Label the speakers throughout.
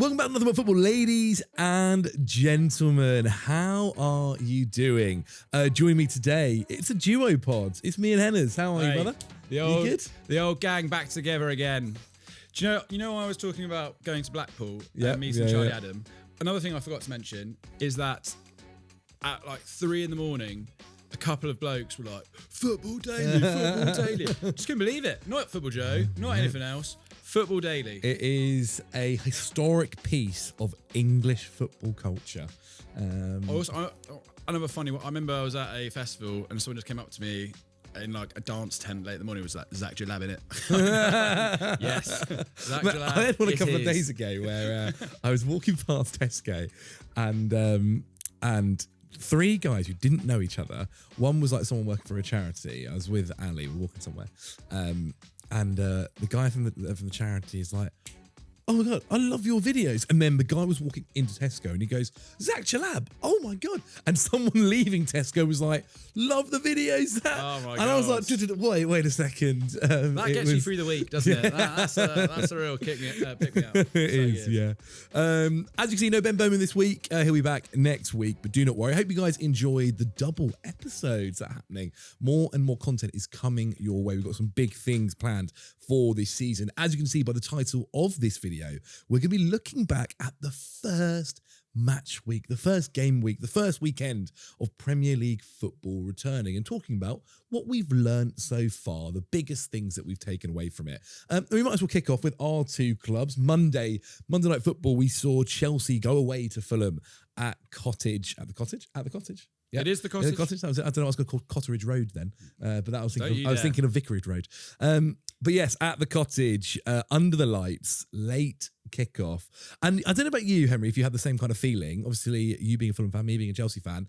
Speaker 1: Welcome back to Nothing But Football, ladies and gentlemen. How are you doing? Join me today. It's a duo pod. It's me and Henners. How are you, brother?
Speaker 2: You
Speaker 1: good?
Speaker 2: The old gang back together again. Do you know I was talking about going to Blackpool and meeting Charlie Adam? Another thing I forgot to mention is that at like 3 a.m, a couple of blokes were like, Football Daily, Football Daily. Just couldn't believe it. Not Football Joe, not anything else. Football Daily.
Speaker 1: It is a historic piece of English football culture.
Speaker 2: Another funny one. I remember I was at a festival and someone just came up to me in like a dance tent late in the morning. It was like, Zach Jalab in it. Yes. Zach Jalab.
Speaker 1: I had one a couple of days ago where I was walking past Tesco and 3 guys who didn't know each other. One was like someone working for a charity. I was with Ali, we were walking somewhere. And the guy from the charity is like, oh my God, I love your videos. And then the guy was walking into Tesco and he goes, Zach Chalab, oh my God. And someone leaving Tesco was like, love the videos, Zach.
Speaker 2: Oh my God.
Speaker 1: And I was like, wait a second.
Speaker 2: That gets you through the week, doesn't it? That's a real pick me up.
Speaker 1: It is, yeah. As you can see, no Ben Bowman this week. He'll be back next week, but do not worry. I hope you guys enjoyed the double episodes that are happening. More and more content is coming your way. We've got some big things planned for this season. As you can see by the title of this video, we're going to be looking back at the first match week, the first game week, the first weekend of Premier League football returning and talking about what we've learned so far, the biggest things that we've taken away from it. We might as well kick off with our 2 clubs. Monday Night Football, we saw Chelsea go away to Fulham at the Cottage. Yeah.
Speaker 2: It is the Cottage.
Speaker 1: Yeah, the Cottage. I don't know what I was going to call Cotteridge Road then, but that I was thinking of Vicarage Road. But yes, at the Cottage, under the lights, late kickoff. And I don't know about you, Henry, if you had the same kind of feeling. Obviously, you being a Fulham fan, me being a Chelsea fan,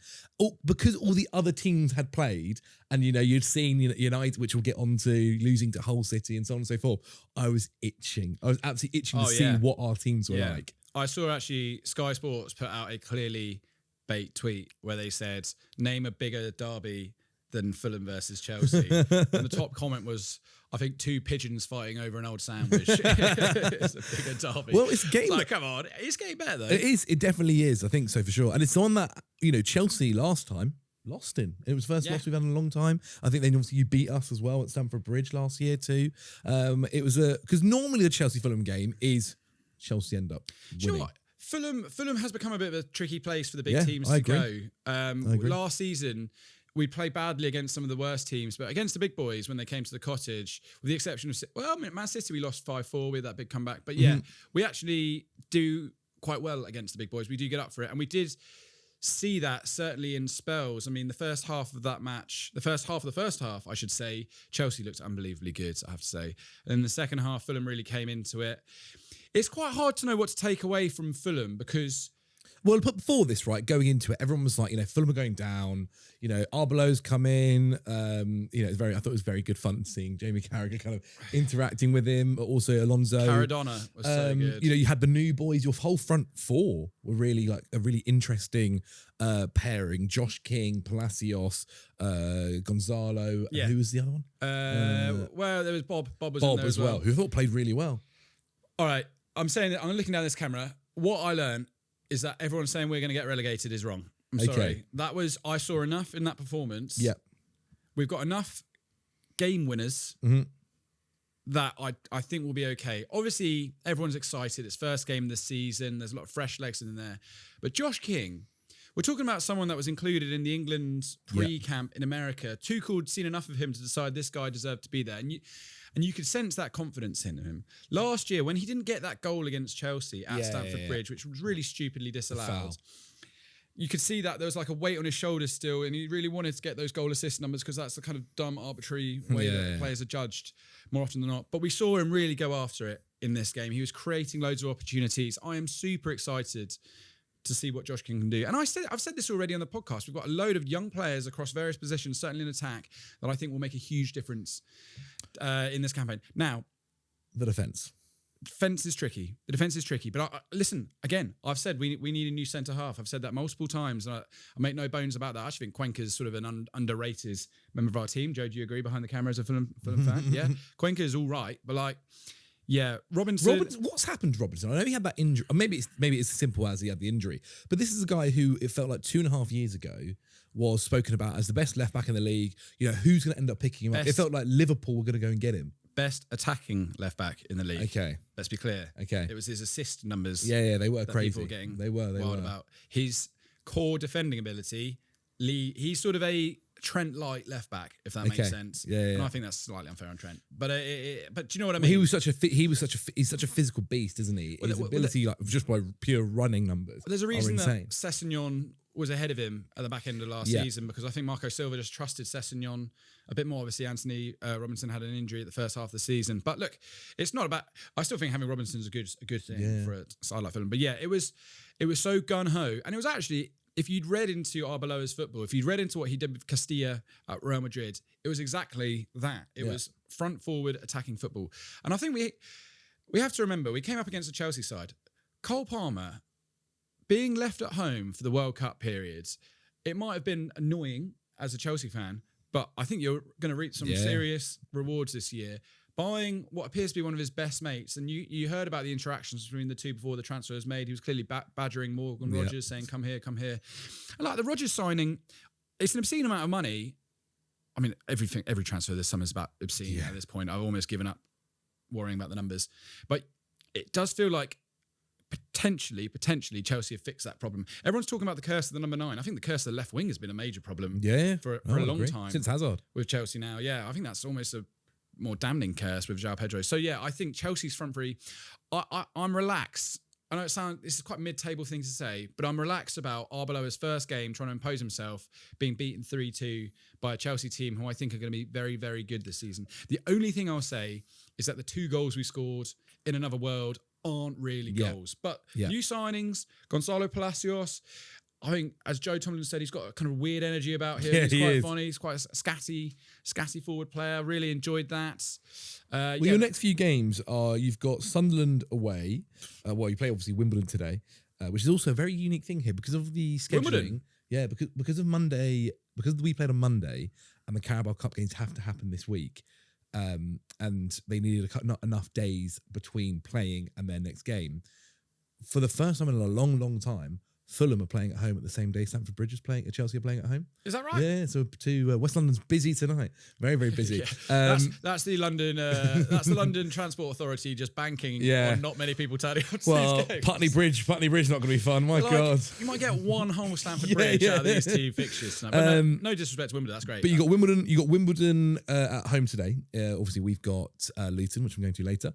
Speaker 1: because all the other teams had played, and you'd seen United, which we'll get on to, losing to Hull City and so on and so forth. I was itching. I was absolutely itching to see what our teams were like.
Speaker 2: I saw actually Sky Sports put out a clearly bait tweet where they said, name a bigger derby than Fulham versus Chelsea. And the top comment was, I think 2 pigeons fighting over an old sandwich. It's a bigger derby.
Speaker 1: Well, it's game.
Speaker 2: Like, come on, it's getting better though.
Speaker 1: It is. It definitely is. I think so for sure. And it's on that, Chelsea last time lost in. It was the first loss we've had in a long time. I think you beat us as well at Stamford Bridge last year too. It was because normally the Chelsea Fulham game is Chelsea end up winning.
Speaker 2: Do you know what? Fulham has become a bit of a tricky place for the big teams to go. Last season, we played badly against some of the worst teams, but against the big boys when they came to the Cottage, with the exception of, Man City, we lost 5-4 with that big comeback. But we actually do quite well against the big boys. We do get up for it. And we did see that certainly in spells. I mean, the first half of the first half, I should say, Chelsea looked unbelievably good, I have to say. And in the second half, Fulham really came into it. It's quite hard to know what to take away from Fulham because...
Speaker 1: Well, but before this, right, going into it, everyone was like, Fulham are going down. Arbeloa's come in. It's I thought it was very good fun seeing Jamie Carragher kind of interacting with him. But also Alonso.
Speaker 2: Cardona was so good.
Speaker 1: You had the new boys. Your whole front 4 were really like a really interesting pairing. Josh King, Palacios, Gonzalo.
Speaker 2: Yeah.
Speaker 1: Who was the other one?
Speaker 2: Well, there was Bob. Bob was
Speaker 1: Bob
Speaker 2: in there
Speaker 1: as well, who I thought played really well.
Speaker 2: All right, I'm saying that I'm looking down this camera. What I learned is that everyone saying we're going to get relegated is wrong. I'm sorry. I saw enough in that performance.
Speaker 1: Yep.
Speaker 2: We've got enough game winners that I think we'll be okay. Obviously, everyone's excited. It's first game of the season. There's a lot of fresh legs in there. But Josh King, we're talking about someone that was included in the England pre-camp in America. Tuchel seen enough of him to decide this guy deserved to be there. And you could sense that confidence in him. Last year, when he didn't get that goal against Chelsea at Stamford Bridge, which was really stupidly disallowed, you could see that there was like a weight on his shoulders still, and he really wanted to get those goal assist numbers because that's the kind of dumb, arbitrary way that players are judged more often than not. But we saw him really go after it in this game. He was creating loads of opportunities. I am super excited to see what Josh King can do. And I've said this already on the podcast. We've got a load of young players across various positions, certainly in attack, that I think will make a huge difference in this campaign. Now,
Speaker 1: the defence.
Speaker 2: Defence is tricky. The defence is tricky. But listen, again, I've said we need a new centre half. I've said that multiple times. And I make no bones about that. I actually think Cuenca's sort of an underrated member of our team. Joe, do you agree behind the camera as a Fulham fan? Yeah. Cuenca is all right. But Yeah, Robinson.
Speaker 1: What's happened to Robinson? I know he had that injury. Maybe it's as simple as he had the injury. But this is a guy who it felt like 2.5 years ago was spoken about as the best left back in the league. You know, who's going to end up picking him up? It felt like Liverpool were going to go and get him.
Speaker 2: Best attacking left back in the league.
Speaker 1: Okay,
Speaker 2: let's be clear.
Speaker 1: Okay,
Speaker 2: it was his assist numbers.
Speaker 1: Yeah, they were crazy.
Speaker 2: People were getting
Speaker 1: they were
Speaker 2: wild about his core defending ability. He's sort of a Trent light left back, if that makes sense.
Speaker 1: Yeah.
Speaker 2: And I think that's slightly unfair on Trent. But do you know what I mean?
Speaker 1: Well, he's such a physical beast, isn't he? His ability, like just by pure running numbers.
Speaker 2: There's a reason that Sessegnon was ahead of him at the back end of last season, because I think Marco Silva just trusted Sessegnon a bit more. Obviously, Anthony Robinson had an injury at the first half of the season. But look, it's not about. I still think having Robinson is a good thing for a side like Fulham. But yeah, it was so gun ho, and it was actually. If you'd read into Arbeloa's football, if you'd read into what he did with Castilla at Real Madrid, it was exactly that. It was front forward attacking football. And I think we have to remember, we came up against the Chelsea side. Cole Palmer, being left at home for the World Cup periods, it might have been annoying as a Chelsea fan, but I think you're going to reap some serious rewards this year. Buying what appears to be one of his best mates, and you heard about the interactions between the two before the transfer was made. He was clearly badgering Morgan Rogers, saying, come here. And like the Rogers signing, it's an obscene amount of money. I mean, every transfer this summer is about obscene at this point. I've almost given up worrying about the numbers. But it does feel like potentially Chelsea have fixed that problem. Everyone's talking about the curse of the number 9. I think the curse of the left wing has been a major problem for a long time.
Speaker 1: Since Hazard.
Speaker 2: With Chelsea now. Yeah, I think that's almost a more damning curse with João Pedro. So yeah, I think Chelsea's front three. I'm relaxed. I know this is quite a mid-table thing to say, but I'm relaxed about Arbeloa's first game trying to impose himself, being beaten 3-2 by a Chelsea team who I think are going to be very, very good this season. The only thing I'll say is that the 2 goals we scored in another world aren't really goals. But new signings, Gonzalo Palacios, I think, as Joe Tomlin said, he's got a kind of weird energy about him. He's quite funny. He's quite a scatty forward player. Really enjoyed that.
Speaker 1: Your next few games are, you've got Sunderland away. You play obviously Wimbledon today, which is also a very unique thing here because of the scheduling.
Speaker 2: Wimbledon?
Speaker 1: Yeah, because of Monday, because we played on Monday and the Carabao Cup games have to happen this week. And they needed not enough days between playing and their next game. For the first time in a long, long time, Fulham are playing at home at the same day Stamford Bridge is playing, Chelsea are playing at home.
Speaker 2: Is that right?
Speaker 1: Yeah, so West London's busy tonight. Very, very busy.
Speaker 2: That's the London Transport Authority just banking on not many people turning up to these games.
Speaker 1: Putney Bridge not going to be fun. My God.
Speaker 2: You might get one whole Stamford Bridge out of these 2 fixtures tonight. But no disrespect to Wimbledon, that's great.
Speaker 1: But you got Wimbledon at home today. Obviously, we've got Luton, which I'm going to later.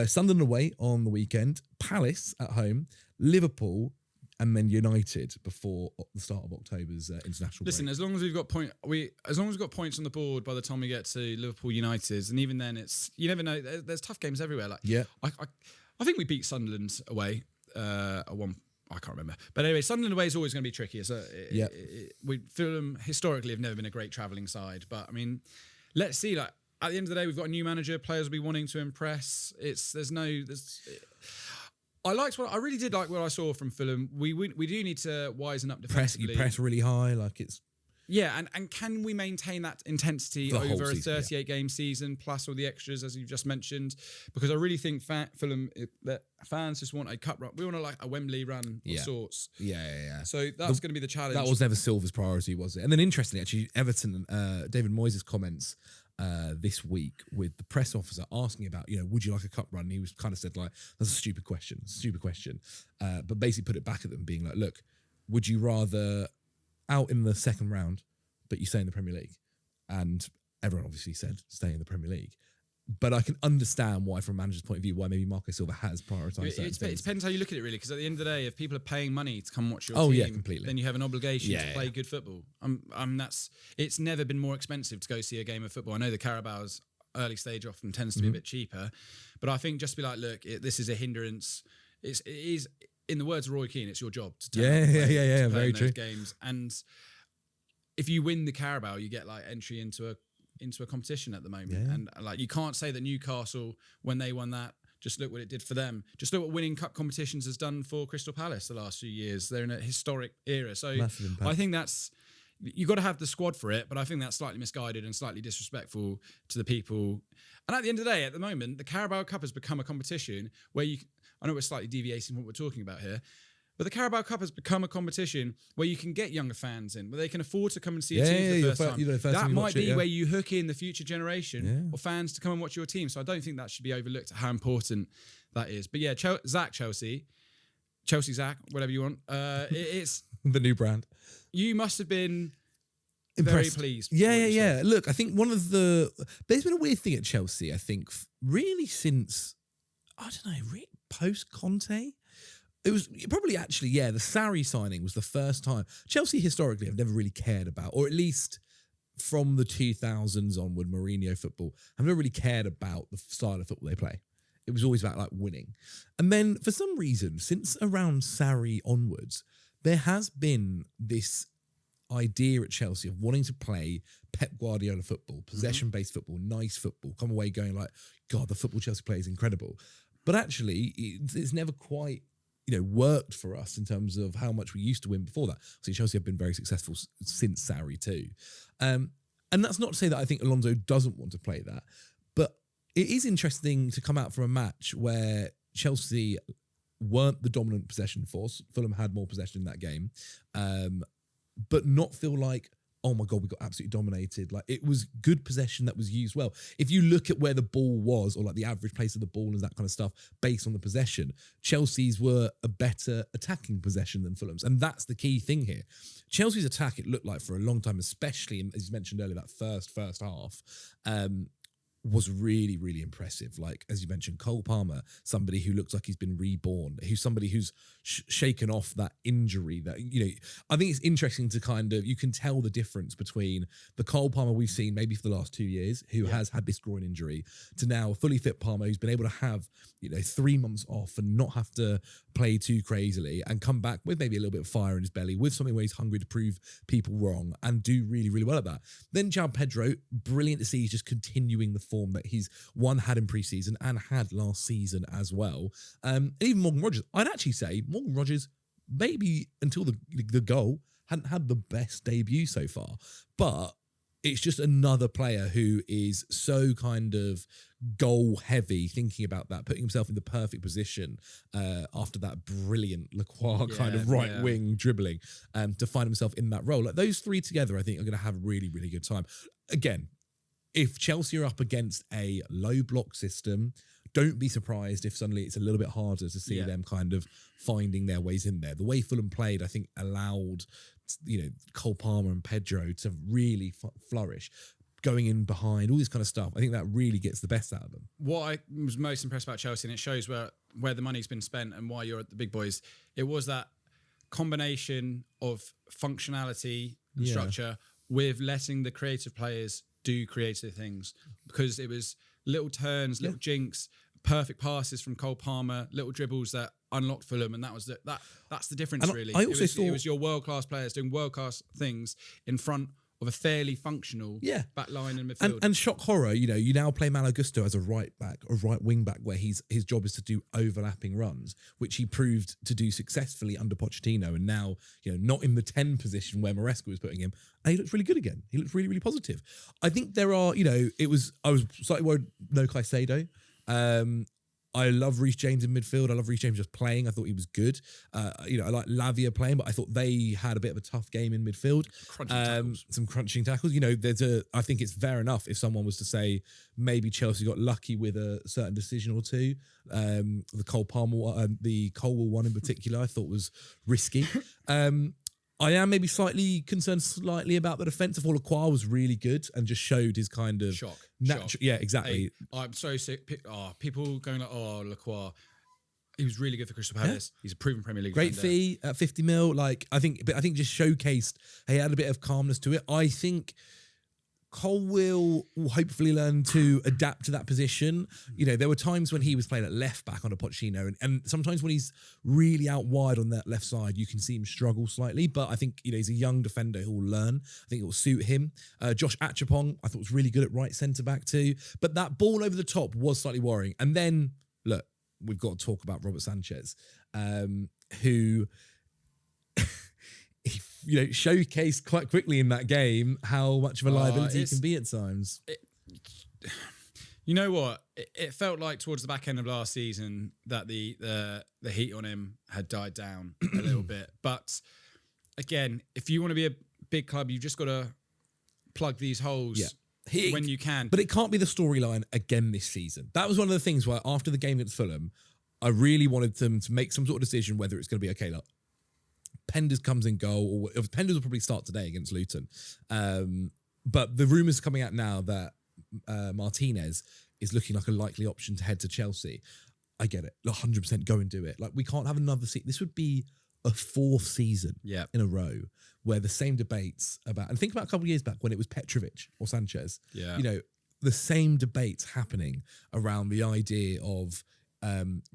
Speaker 1: Sunderland away on the weekend. Palace at home. Liverpool. And then United before the start of October's international break.
Speaker 2: Listen, as long as we've got points on the board by the time we get to Liverpool United, and even then, it's, you never know. There's tough games everywhere. Like, I think we beat Sunderland away at one. I can't remember, but anyway, Sunderland away is always going to be tricky. So we Fulham historically have never been a great travelling side, but I mean, let's see. Like at the end of the day, we've got a new manager. Players will be wanting to impress. I really did like what I saw from Fulham. We do need to wisen up defensively.
Speaker 1: You press really high, like it's...
Speaker 2: Yeah, and can we maintain that intensity over a 38-game season, plus all the extras, as you've just mentioned? Because I really think Fulham, that fans just want a cup run. We want a Wembley run of sorts.
Speaker 1: Yeah.
Speaker 2: So that's going to be the challenge.
Speaker 1: That was never Silva's priority, was it? And then interestingly, actually, Everton, David Moyes' comments this week with the press officer asking about, would you like a cup run? And he was kind of said like, that's a stupid question. But basically put it back at them being like, look, would you rather out in the second round, but you stay in the Premier League? And everyone obviously said stay in the Premier League. But I can understand why, from a manager's point of view, why maybe Marco Silva has prioritised certain things.
Speaker 2: It depends how you look at it, really, because at the end of the day, if people are paying money to come watch your team,
Speaker 1: completely.
Speaker 2: Then you have an obligation to play good football. It's never been more expensive to go see a game of football. I know the Carabao's early stage often tends to be a bit cheaper, but I think just be like, look, this is a hindrance. It is, in the words of Roy Keane, it's your job to turn up and play
Speaker 1: very
Speaker 2: in
Speaker 1: true.
Speaker 2: those games. And if you win the Carabao, you get like entry into a competition at the moment. And like, you can't say that Newcastle, when they won that, just look what it did for them. Just look what winning cup competitions has done for Crystal Palace the last few years. They're in a historic era. So I think that's, you got to have the squad for it, but I think that's slightly misguided and slightly disrespectful to the people. And at the end of the day, at the moment, the Carabao Cup has become a competition where I know we're slightly deviating from what we're talking about here, but the Carabao Cup has become a competition where you can get younger fans in, where they can afford to come and see a team for the first time. That might be where you hook in the future generation of fans to come and watch your team. So I don't think that should be overlooked, how important that is. But yeah, Chelsea, Zach, whatever you want. It's
Speaker 1: the new brand.
Speaker 2: You must have been
Speaker 1: impressed.
Speaker 2: Very pleased.
Speaker 1: Yeah. Look, I think there's been a weird thing at Chelsea, I think, really since, I don't know, post Conte. It was probably actually, the Sarri signing was the first time. Chelsea historically have never really cared about, or at least from the 2000s onward, Mourinho football, have never really cared about the style of football they play. It was always about like winning. And then for some reason, since around Sarri onwards, there has been this idea at Chelsea of wanting to play Pep Guardiola football, possession-based football, nice football, come away going like, God, the football Chelsea play is incredible. But actually, it's never quite worked for us in terms of how much we used to win before that. So Chelsea have been very successful since Sarri too. And that's not to say that I think Alonso doesn't want to play that, but it is interesting to come out from a match where Chelsea weren't the dominant possession force. Fulham had more possession in that game, but not feel like, oh my God, we got absolutely dominated. Like, it was good possession that was used well. If you look at where the ball was, or like the average place of the ball and that kind of stuff, based on the possession, Chelsea's were a better attacking possession than Fulham's. And that's the key thing here. Chelsea's attack, it looked like for a long time, especially, as you mentioned earlier, that first half, was really, really impressive. Like, as you mentioned, Cole Palmer, somebody who looks like he's been reborn, who's somebody who's shaken off that injury that, I think it's interesting to kind of, you can tell the difference between the Cole Palmer we've seen maybe for the last 2 years, who has had this groin injury, to now a fully fit Palmer who's been able to have, 3 months off and not have to play too crazily and come back with maybe a little bit of fire in his belly, with something where he's hungry to prove people wrong and do really, really well at that. Then João Pedro, brilliant to see he's just continuing the form that he's had in pre-season and had last season as well. And even Morgan Rogers, I'd actually say Morgan Rogers, maybe until the goal, hadn't had the best debut so far. But it's just another player who is so kind of goal heavy, thinking about that, putting himself in the perfect position after that brilliant Lacroix kind of right wing dribbling to find himself in that role. Like, those three together, I think, are going to have a really, really good time. Again, if Chelsea are up against a low block system, don't be surprised if suddenly it's a little bit harder to see them kind of finding their ways in there. The way Fulham played, I think, allowed Cole Palmer and Pedro to really flourish, going in behind, all this kind of stuff. I think that really gets the best out of them.
Speaker 2: What I was most impressed about Chelsea, and it shows where the money's been spent and why you're at the big boys, it was that combination of functionality and structure with letting the creative players do creative things, because it was little turns, little jinks, perfect passes from Cole Palmer, little dribbles that unlocked Fulham, and that's the difference. And really, it was your world-class players doing world-class things in front of a fairly functional back line and midfield.
Speaker 1: And shock horror, you now play Malo Gusto as a right back, or right wing back, where his job is to do overlapping runs, which he proved to do successfully under Pochettino, and now, not in the 10 position where Maresca was putting him, and he looks really good again. He looks really, really positive. I think there are, I was slightly worried, no Caicedo. I love Reece James in midfield. I love Reece James just playing. I thought he was good. I like Lavia playing, but I thought they had a bit of a tough game in midfield. Some crunching tackles. I think it's fair enough if someone was to say maybe Chelsea got lucky with a certain decision or two. The Cole Palmer, the Colwell one in particular, I thought was risky. I am maybe slightly concerned about the defence. I thought Lacroix was really good and just showed his kind of
Speaker 2: shock.
Speaker 1: Yeah, exactly.
Speaker 2: Hey, I'm so sick. People going like, Lacroix, he was really good for Crystal Palace. He's a proven Premier League
Speaker 1: great
Speaker 2: defender.
Speaker 1: Fee at 50 mil. Like, I think just showcased he had a bit of calmness to it. I think Cole will hopefully learn to adapt to that position. There were times when he was playing at left back on a Pochettino, and sometimes when he's really out wide on that left side, you can see him struggle slightly. But I think he's a young defender who will learn. I think it will suit him. Josh Achapong, I thought, was really good at right centre back too. But that ball over the top was slightly worrying. And then look, we've got to talk about Robert Sanchez, who. showcased quite quickly in that game how much of a liability it can be at times.
Speaker 2: You know what? It felt like towards the back end of last season that the heat on him had died down a little bit. But again, if you want to be a big club, you've just got to plug these holes when you can.
Speaker 1: But it can't be the storyline again this season. That was one of the things where after the game against Fulham, I really wanted them to make some sort of decision whether it's going to be, okay, look, Penders comes in goal, or Penders will probably start today against Luton. But the rumours coming out now that Martinez is looking like a likely option to head to Chelsea. I get it. 100% go and do it. Like, we can't have another season. This would be a fourth season in a row where the same debates about, and think about a couple of years back when it was Petrovic or Sanchez.
Speaker 2: Yeah.
Speaker 1: The same debates happening around the idea of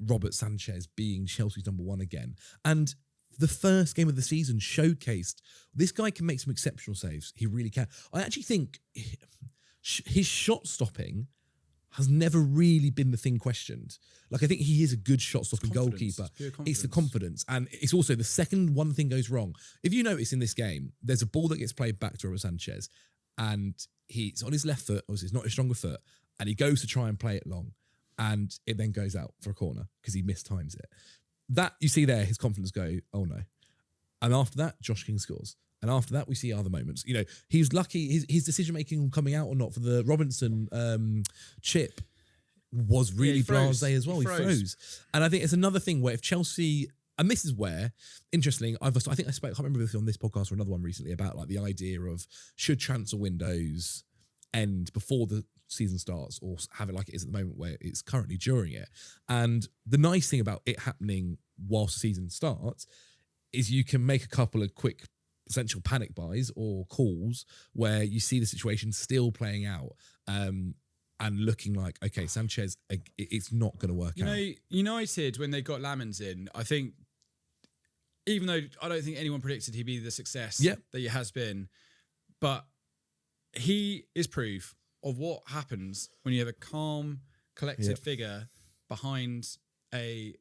Speaker 1: Robert Sanchez being Chelsea's number one again. And the first game of the season showcased this guy can make some exceptional saves. He really can. I actually think his shot stopping has never really been the thing questioned. Like, I think he is a good shot-stopping goalkeeper. It's the confidence. And it's also the second one thing goes wrong. If you notice in this game, there's a ball that gets played back to Robert Sanchez and he's on his left foot, obviously it's not his stronger foot, and he goes to try and play it long and it then goes out for a corner because he mistimes it. That, you see there, his confidence go, oh no. And after that, Josh King scores. And after that, we see other moments. He was lucky. His decision-making coming out or not for the Robinson chip was really blasé as well. He froze. And I think it's another thing where if Chelsea, and this is where, interestingly, I think I spoke, I can't remember if it was on this podcast or another one recently, about like the idea of should transfer windows end before the season starts or have it like it is at the moment where it's currently during it. And the nice thing about it happening whilst the season starts is you can make a couple of quick essential panic buys or calls where you see the situation still playing out and looking like, okay, Sanchez, it's not going to work out.
Speaker 2: United, when they got Lamens in, I think, even though I don't think anyone predicted he'd be the success that he has been, but he is proof of what happens when you have a calm, collected figure behind a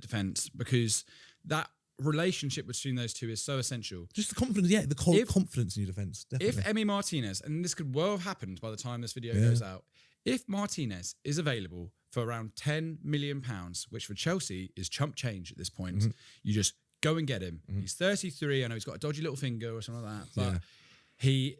Speaker 2: defence, because that relationship between those two is so essential.
Speaker 1: Just the confidence, confidence in your defence. Definitely.
Speaker 2: If Emi Martinez, and this could well have happened by the time this video goes out, if Martinez is available for around £10 million, which for Chelsea is chump change at this point, you just go and get him. He's 33. I know he's got a dodgy little finger or something like that, but he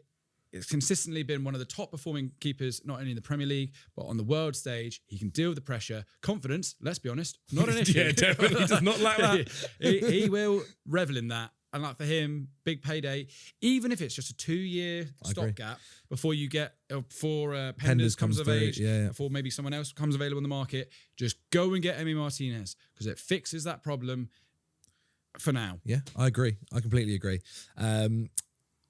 Speaker 2: has consistently been one of the top performing keepers, not only in the Premier League, but on the world stage. He can deal with the pressure. Confidence, let's be honest, not an issue.
Speaker 1: Yeah, definitely does not like that.
Speaker 2: he will revel in that. And like for him, big payday, even if it's just a 2-year stopgap before you get, before Penders comes of age, before maybe someone else comes available in the market, just go and get Emi Martinez, because it fixes that problem for now.
Speaker 1: Yeah, I agree. I completely agree.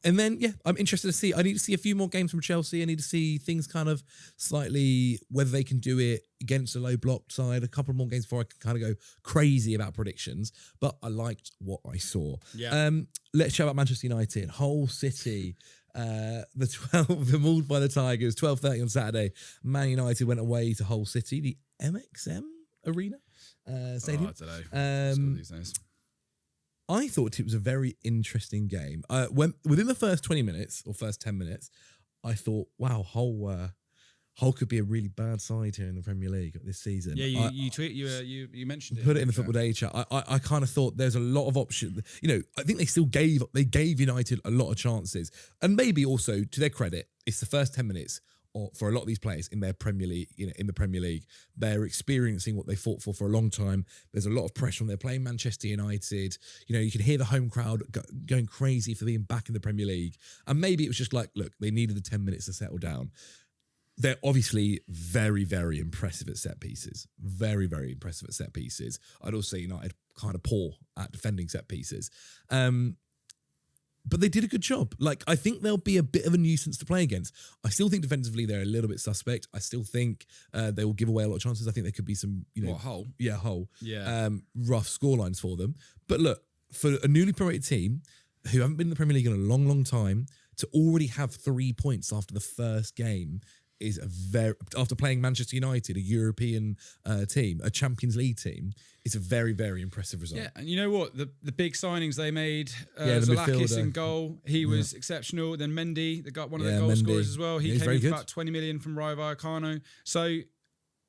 Speaker 1: And then, I'm interested to see. I need to see a few more games from Chelsea. I need to see things kind of slightly, whether they can do it against a low block side. A couple more games before I can kind of go crazy about predictions. But I liked what I saw.
Speaker 2: Yeah.
Speaker 1: Let's chat about Manchester United. Hull City. The mauled by the Tigers. 12:30 on Saturday. Man United went away to Hull City, the MXM Arena Stadium.
Speaker 2: I don't know. These days.
Speaker 1: I thought it was a very interesting game. Within the first 20 minutes or first 10 minutes, I thought, wow, Hull could be a really bad side here in the Premier League this season.
Speaker 2: Yeah, you mentioned it.
Speaker 1: Put it in the Football Day chat. I kind of thought there's a lot of options. I think they still gave United a lot of chances, and maybe also to their credit, it's the first 10 minutes. Or for a lot of these players in their Premier League, in the Premier League, they're experiencing what they fought for a long time. There's a lot of pressure on. They're playing Manchester United. You can hear the home crowd going crazy for being back in the Premier League. And maybe it was just like, look, they needed the 10 minutes to settle down. They're obviously very, very impressive at set pieces. Very, very impressive at set pieces. I'd also say United kind of poor at defending set pieces. But they did a good job. Like, I think they'll be a bit of a nuisance to play against. I still think defensively they're a little bit suspect. I still think they will give away a lot of chances. I think there could be some,
Speaker 2: Hull?
Speaker 1: Yeah, Hull.
Speaker 2: Yeah.
Speaker 1: Rough scorelines for them. But look, for a newly promoted team who haven't been in the Premier League in a long, long time, to already have 3 points after the first game is after playing Manchester United, a European team, a Champions League team, it's a very, very impressive result.
Speaker 2: Yeah, and you know what? The big signings they made,
Speaker 1: the
Speaker 2: Zalakis
Speaker 1: midfielder.
Speaker 2: in goal, he was exceptional. Then Mendy, one of the goal
Speaker 1: Mendy.
Speaker 2: scorers as well, he
Speaker 1: he's
Speaker 2: came
Speaker 1: very
Speaker 2: in for
Speaker 1: good.
Speaker 2: about 20 million from Rayo Vallecano. So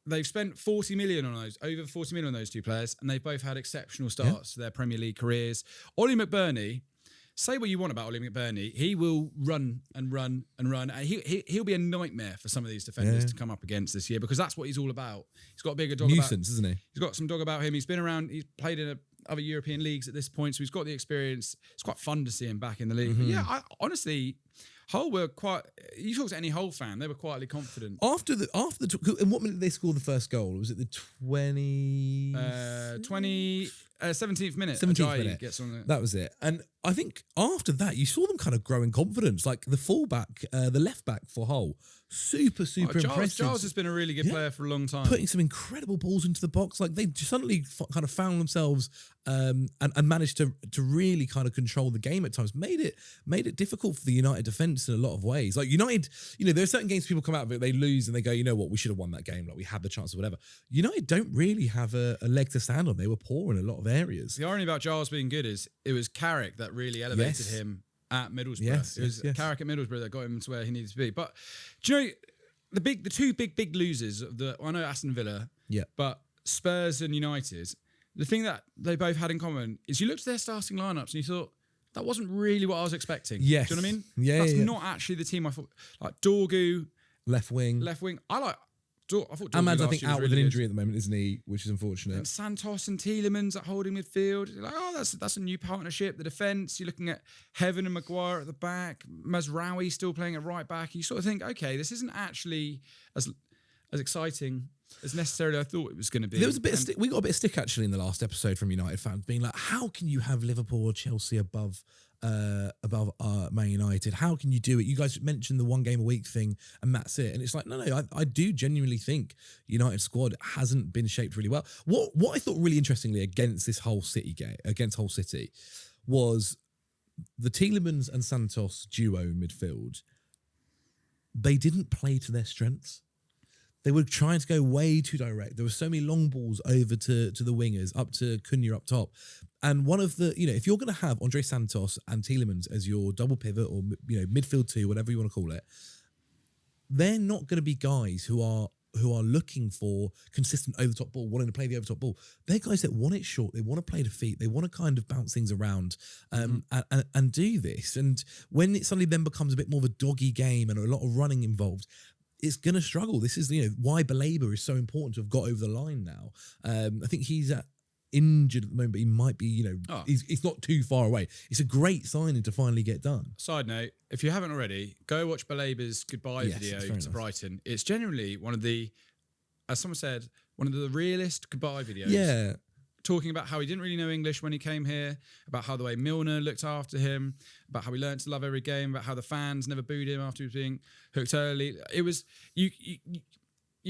Speaker 2: they've spent 40 million on those, over 40 million on those two players, and they've both had exceptional starts to their Premier League careers. Ollie McBurney, say what you want about Ollie McBurney, he will run and run and run. And he'll be a nightmare for some of these defenders to come up against this year, because that's what he's all about. He's got a bigger dog
Speaker 1: nuisance, isn't he?
Speaker 2: He's got some dog about him. He's been around, he's played in other European leagues at this point, so he's got the experience. It's quite fun to see him back in the league. But yeah, honestly, Hull were quite. You talk to any Hull fan, they were quietly confident.
Speaker 1: After the, in what minute did they score the first goal? Was it the
Speaker 2: 17th minute.
Speaker 1: 17th minute.
Speaker 2: Gets on
Speaker 1: That was it. And I think after that, you saw them kind of grow in confidence. Like the fullback, the left back for Hull, super impressive.
Speaker 2: Giles has been a really good player for a long time.
Speaker 1: Putting some incredible balls into the box. Like they suddenly kind of found themselves and managed to really kind of control the game at times. Made it difficult for the United defence in a lot of ways. Like United, there are certain games people come out of it, they lose and they go, you know what, we should have won that game. Like we had the chance or whatever. United don't really have a leg to stand on. They were poor in a lot of areas.
Speaker 2: The irony about Giles being good is it was Carrick that really elevated him at Middlesbrough. It was Carrick at Middlesbrough that got him to where he needed to be. But do you know the two big losers of I know Aston Villa, but Spurs and United, the thing that they both had in common is you looked at their starting lineups and you thought, that wasn't really what I was expecting.
Speaker 1: Yes.
Speaker 2: Do you know what I mean?
Speaker 1: Yeah.
Speaker 2: That's not actually the team I thought. Like Dorgu,
Speaker 1: left wing.
Speaker 2: I thought
Speaker 1: Ahmad's, I think,
Speaker 2: out
Speaker 1: with an injury at the moment, isn't he? Which is unfortunate.
Speaker 2: And Santos and Tielemans at holding midfield. You're like, that's a new partnership. The defence, you're looking at Heaven and Maguire at the back. Mazraoui still playing at right back. You sort of think, okay, this isn't actually as exciting as necessarily I thought it was going to be.
Speaker 1: There was a bit of we got a bit of stick actually in the last episode from United fans being like, how can you have Liverpool or Chelsea above Man United? How can you do it? You guys mentioned the 1 game a week thing and that's it. And it's like, no, I do genuinely think United squad hasn't been shaped really well. What I thought really interestingly against this whole City game, against Hull City, was the Tielemans and Santos duo in midfield. They didn't play to their strengths. They were trying to go way too direct. There were so many long balls over to the wingers, up to Cunha up top. And one of the, if you're going to have Andre Santos and Tielemans as your double pivot or, midfield two, whatever you want to call it, they're not going to be guys who are looking for consistent over-the-top ball, wanting to play the over-the-top ball. They're guys that want it short. They want to play the feet. They want to kind of bounce things around and do this. And when it suddenly then becomes a bit more of a doggy game and a lot of running involved, it's going to struggle. This is, why Baleba is so important to have got over the line now. I think he's injured at the moment, but he might be, he's not too far away. It's a great signing to finally get done.
Speaker 2: Side note, if you haven't already, go watch Baleba's goodbye video to Brighton. It's generally one of the, as someone said, one of the realest goodbye videos.
Speaker 1: Yeah.
Speaker 2: Talking about how he didn't really know English when he came here, about how the way Milner looked after him, about how he learned to love every game, about how the fans never booed him after he was being hooked early. It was, you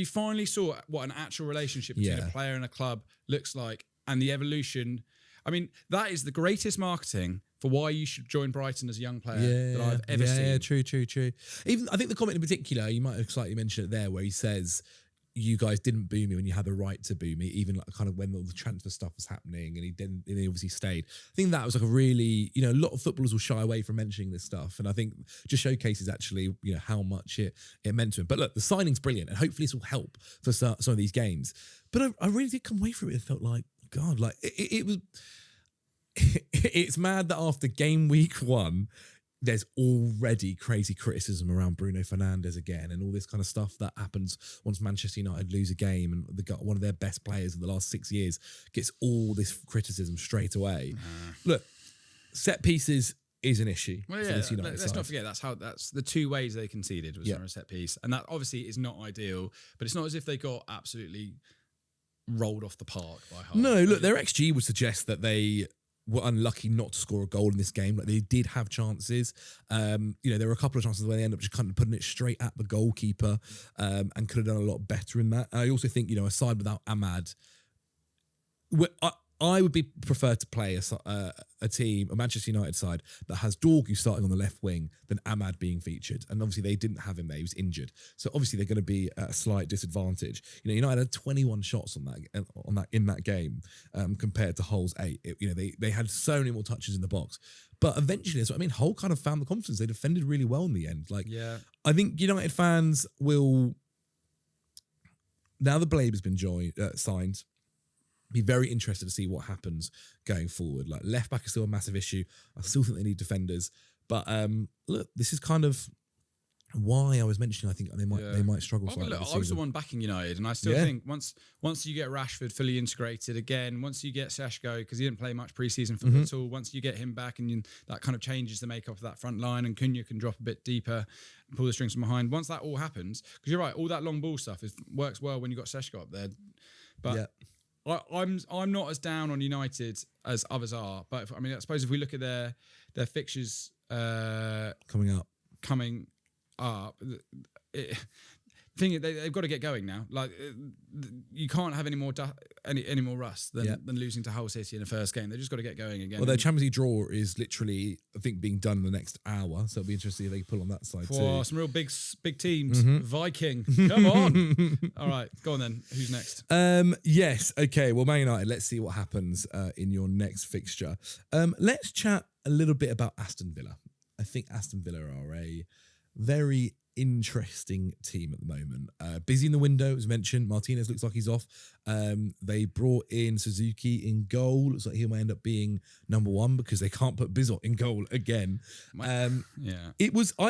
Speaker 2: finally saw what an actual relationship between a player and a club looks like, and the evolution. I mean, that is the greatest marketing for why you should join Brighton as a young player that I've ever seen.
Speaker 1: Yeah, true. Even I think the comment in particular, you might have slightly mentioned it there, where he says, you guys didn't boo me when you had the right to boo me, even like kind of when all the transfer stuff was happening, and he obviously stayed. I think that was like a really, a lot of footballers will shy away from mentioning this stuff, and I think just showcases actually, how much it meant to him. But look, the signing's brilliant, and hopefully this will help for some of these games. But I really did come away from it and felt like, God, like it was. It's mad that after game week 1, there's already crazy criticism around Bruno Fernandes again and all this kind of stuff that happens once Manchester United lose a game and one of their best players of the last 6 years gets all this criticism straight away. Look, set pieces is an issue for this United
Speaker 2: let's
Speaker 1: side.
Speaker 2: not forget that's the 2 ways they conceded was from a set piece, and that obviously is not ideal, but it's not as if they got absolutely rolled off the park by Hull.
Speaker 1: No, look, their XG would suggest that they were unlucky not to score a goal in this game. Like they did have chances. There were a couple of chances where they ended up just kind of putting it straight at the goalkeeper and could have done a lot better in that. I also think, a side without Ahmad, I would prefer to play a team, a Manchester United side that has Dorgu starting on the left wing than Ahmad being featured. And obviously they didn't have him there; he was injured, so obviously they're going to be at a slight disadvantage. You know, United had 21 shots on that in that game compared to Hull's 8. They had so many more touches in the box, but eventually, that's what I mean. Hull kind of found the confidence; they defended really well in the end. I think United fans will, now the Blade has been signed, be very interested to see what happens going forward. Like, left back is still a massive issue. I still think they need defenders. But look, this is kind of why I was mentioning I think they might struggle slightly.
Speaker 2: Look, I was the one backing United, and I still think once you get Rashford fully integrated again, once you get Šeško, because he didn't play much pre-season football at all, once you get him back and that kind of changes the makeup of that front line, and Cunha can drop a bit deeper, pull the strings from behind. Once that all happens, because you're right, all that long ball stuff works well when you've got Šeško up there. But I'm not as down on United as others are, but I suppose if we look at their fixtures
Speaker 1: coming
Speaker 2: up, they've got to get going now. Like, you can't have any more rust than losing to Hull City in the first game. They've just got to get going again.
Speaker 1: Well, their Champions League draw is literally, I think, being done in the next hour, so it'll be interesting if they pull on that side too.
Speaker 2: Some real big teams. Viking, come on! All right, go on then. Who's next?
Speaker 1: Yes, okay. Well, Man United. Let's see what happens in your next fixture. Let's chat a little bit about Aston Villa. I think Aston Villa are a very interesting team at the moment. Busy in the window, as mentioned. Martinez looks like he's off. They brought in Suzuki in goal. Looks like he might end up being number one because they can't put Bizot in goal again. I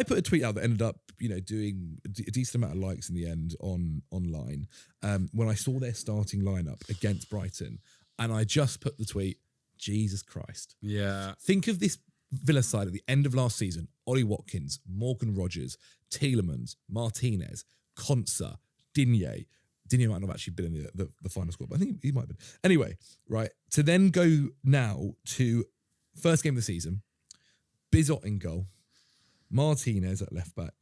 Speaker 1: put a tweet out that ended up, doing a decent amount of likes in the end online when I saw their starting lineup against Brighton, and I just put the tweet, Jesus Christ.
Speaker 2: Yeah.
Speaker 1: Think of this Villa side at the end of last season: Ollie Watkins, Morgan Rogers, Tielemans, Martinez, Konsa, Digne. Digne might not have actually been in the final squad, but I think he might have been. Anyway, right, to then go now to first game of the season, Bizot in goal, Martinez at left back,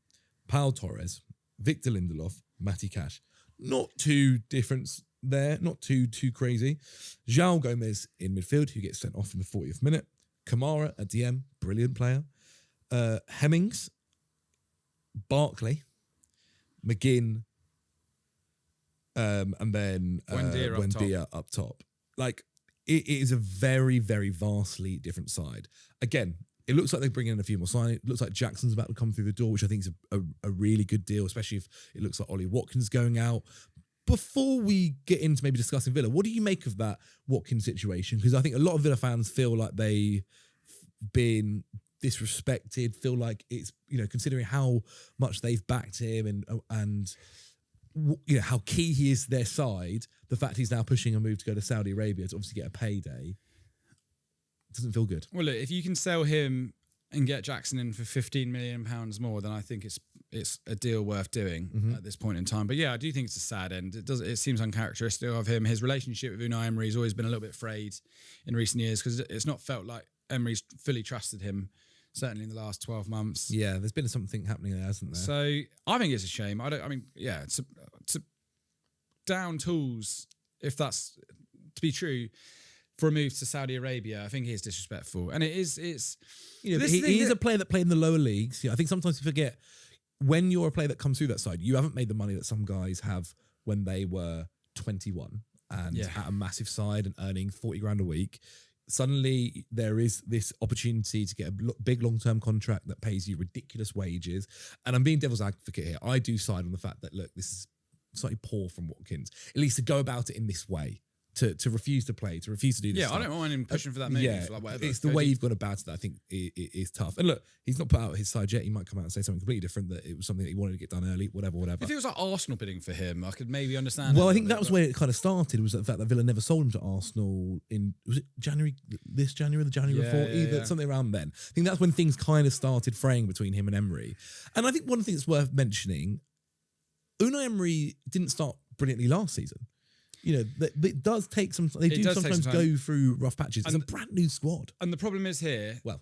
Speaker 1: Pau Torres, Victor Lindelof, Matty Cash. Not too different there, not too crazy. João Gomez in midfield, who gets sent off in the 40th minute. Kamara at DM, brilliant player. Hemmings, Barkley, McGinn, and then Buendia up top. Like, it is a very, very vastly different side. Again, it looks like they're bringing in a few more signings. It looks like Jackson's about to come through the door, which I think is a really good deal, especially if it looks like Ollie Watkins going out. Before we get into maybe discussing Villa, what do you make of that Watkins situation? Because I think a lot of Villa fans feel like they've been disrespected, feel like it's, considering how much they've backed him and how key he is to their side, the fact he's now pushing a move to go to Saudi Arabia to obviously get a payday, doesn't feel good.
Speaker 2: Well, look, if you can sell him and get Jackson in for £15 million more, then I think it's a deal worth doing at this point in time. But yeah, I do think it's a sad end. It seems uncharacteristic of him. His relationship with Unai Emery has always been a little bit frayed in recent years because it's not felt like Emery's fully trusted him, certainly in the last 12 months.
Speaker 1: Yeah, there's been something happening there, hasn't there?
Speaker 2: So I think it's a shame. It's a down tools, if that's to be true, for a move to Saudi Arabia. I think he is disrespectful. And he is a player that played in the lower leagues. I think sometimes you forget, when you're a player that comes through that side, you haven't made the money that some guys have when they were 21 and at a massive side and earning 40 grand a week. Suddenly there is this opportunity to get a big long-term contract that pays you ridiculous wages. And I'm being devil's advocate here. I do side on the fact that, look, this is slightly poor from Watkins, at least to go about it in this way. To refuse to play, to refuse to do this stuff. I don't mind him pushing for that move.
Speaker 1: It's the way you've gone about it that I think is tough. And look, he's not put out his side yet. He might come out and say something completely different, that it was something that he wanted to get done early, whatever.
Speaker 2: If it was like Arsenal bidding for him, I could maybe understand.
Speaker 1: Well, I think that was where it kind of started, was the fact that Villa never sold him to Arsenal was it January before? Something around then. I think that's when things kind of started fraying between him and Emery. And I think one thing that's worth mentioning, Unai Emery didn't start brilliantly last season. It does take some. They do sometimes go through rough patches. It's a brand new squad,
Speaker 2: and the problem is here.
Speaker 1: Well,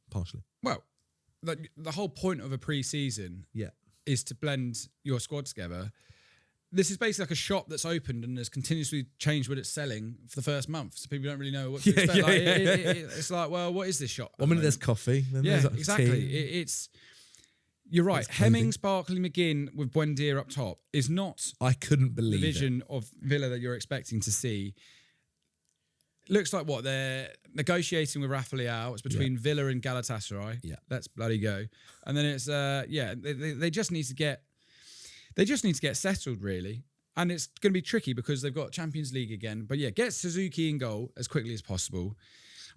Speaker 1: partially.
Speaker 2: Well, the whole point of a pre-season, is to blend your squad together. this is basically like a shop that's opened and has continuously changed what it's selling for the first month, so people don't really know what to expect. It's like, well, what is this shop?
Speaker 1: One minute there's coffee, then there's like
Speaker 2: exactly.
Speaker 1: tea.
Speaker 2: You're right. Hemmings, Barkley, McGinn with Buendia up top is not.
Speaker 1: I couldn't believe
Speaker 2: the vision of Villa that you're expecting to see. Looks like what they're negotiating with Rafa Leao. It's between Villa and Galatasaray.
Speaker 1: Yeah,
Speaker 2: let's bloody go. And then it's they just need to get. They just need to get settled, really. And it's going to be tricky because they've got Champions League again. But yeah, get Suzuki in goal as quickly as possible.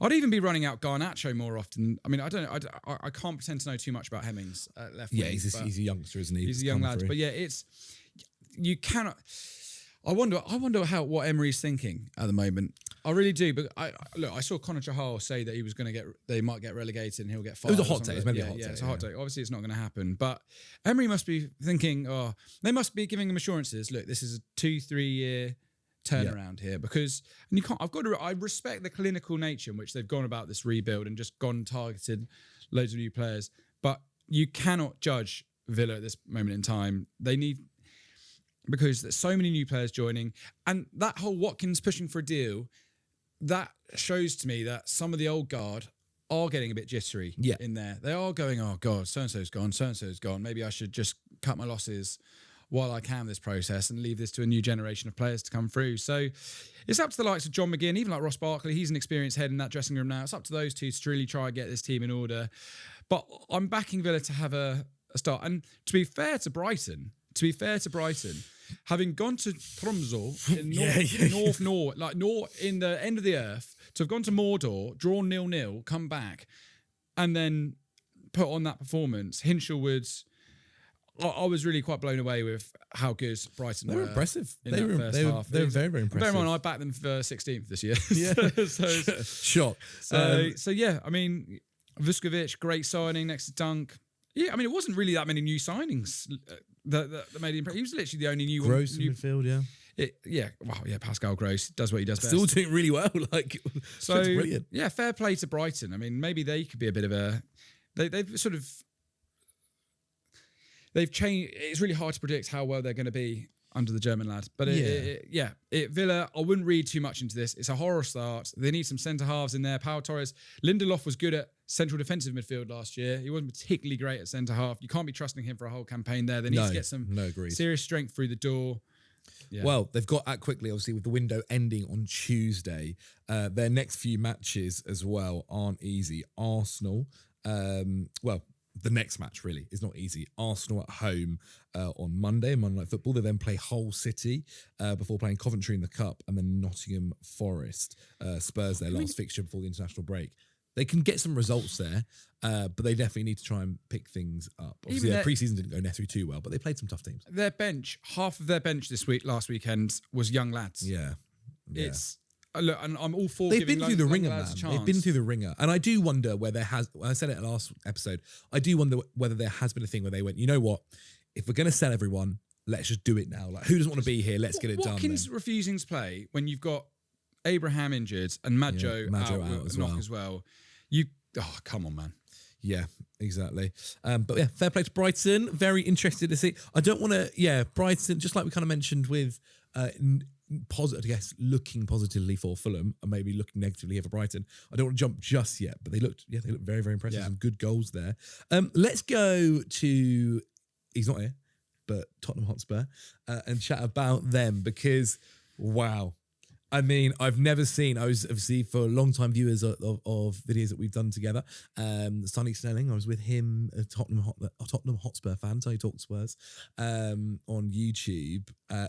Speaker 2: I'd even be running out Garnacho more often. I mean, I can't pretend to know too much about Hemmings at left wing.
Speaker 1: Yeah, he's a youngster, isn't he?
Speaker 2: He's a young lad.
Speaker 1: Through.
Speaker 2: But yeah, you cannot... I wonder what Emery's thinking at the moment. I really do. But I saw Conor Chahal say that they might get relegated and he'll get fired.
Speaker 1: It was a hot take. It was maybe a hot take.
Speaker 2: Yeah, it's a hot take. Obviously, it's not going to happen. But Emery must be thinking, they must be giving him assurances. Look, this is a 2-3 year turnaround here, because I respect the clinical nature in which they've gone about this rebuild and just targeted loads of new players. But you cannot judge Villa at this moment in time. Because there's so many new players joining, and that whole Watkins pushing for a deal, that shows to me that some of the old guard are getting a bit jittery in there. They are going, oh God, so-and-so's gone. Maybe I should just cut my losses while I can this process and leave this to a new generation of players to come through. So it's up to the likes of John McGinn, even like Ross Barkley. He's an experienced head in that dressing room now. It's up to those two to really try and get this team in order. But I'm backing Villa to have a start. And to be fair to Brighton, having gone to Tromsø in North Norway, like in the end of the earth, to have gone to Mordor, drawn 0-0, come back, and then put on that performance, Hinshelwood's. I was really quite blown away with how good Brighton were.
Speaker 1: They were impressive.
Speaker 2: They were very,
Speaker 1: very impressive.
Speaker 2: Bear in mind, I backed them for 16th this year.
Speaker 1: Shock.
Speaker 2: So yeah, I mean, Vuskovic, great signing next to Dunk. Yeah, I mean, it wasn't really that many new signings that made him. He was literally the only new
Speaker 1: Gross in midfield,
Speaker 2: Pascal Gross does what he does best.
Speaker 1: Still doing really well. So brilliant.
Speaker 2: Yeah, fair play to Brighton. I mean, maybe they could be a bit of a. They've changed. It's really hard to predict how well they're going to be under the German lad. But Villa, I wouldn't read too much into this. It's a horror start. They need some centre halves in there. Pau Torres, Lindelof was good at central defensive midfield last year. He wasn't particularly great at centre half. You can't be trusting him for a whole campaign there. They need to get some serious strength through the door. Yeah.
Speaker 1: Well, they've got out quickly, obviously, with the window ending on Tuesday. Their next few matches as well aren't easy. Arsenal, the next match really is not easy. Arsenal at home on Monday Night Football. They then play Hull City before playing Coventry in the Cup, and then Nottingham Forest. Spurs their last fixture before the international break. They can get some results there, but they definitely need to try and pick things up. Obviously, their pre-season didn't go necessarily too well, but they played some tough teams.
Speaker 2: Their bench, half of their bench last weekend was young lads.
Speaker 1: Yeah.
Speaker 2: It's... Look, and I'm all for.
Speaker 1: They've been through the ringer, man. They've been through the ringer, and I do wonder where there has. I said it in the last episode. I do wonder whether there has been a thing where they went, you know what? If we're going to sell everyone, let's just do it now. Like, who doesn't want to be here? Let's get it done.
Speaker 2: Watkins refusing to play when you've got Abraham injured and Madjo out as well. Come on, man.
Speaker 1: Yeah, exactly. But yeah, fair play to Brighton. Very interested to see. I don't want to. Brighton. Just like we kind of mentioned with. Positive, I guess, looking positively for Fulham and maybe looking negatively here for Brighton. I don't want to jump just yet, but they looked very, very impressive. Some good goals there. Let's go to, he's not here, but Tottenham Hotspur and chat about them because, wow. I mean, I've never seen, I was obviously for long-time viewers of videos that we've done together, Sonny Snelling, I was with him, a Tottenham Hotspur fan, so he talks Spurs, on YouTube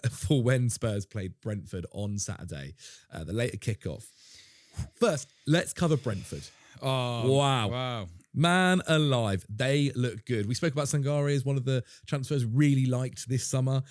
Speaker 1: for when Spurs played Brentford on Saturday, the later kickoff. First, let's cover Brentford.
Speaker 2: Oh, wow.
Speaker 1: Man alive, they look good. We spoke about Sangare as one of the transfers really liked this summer.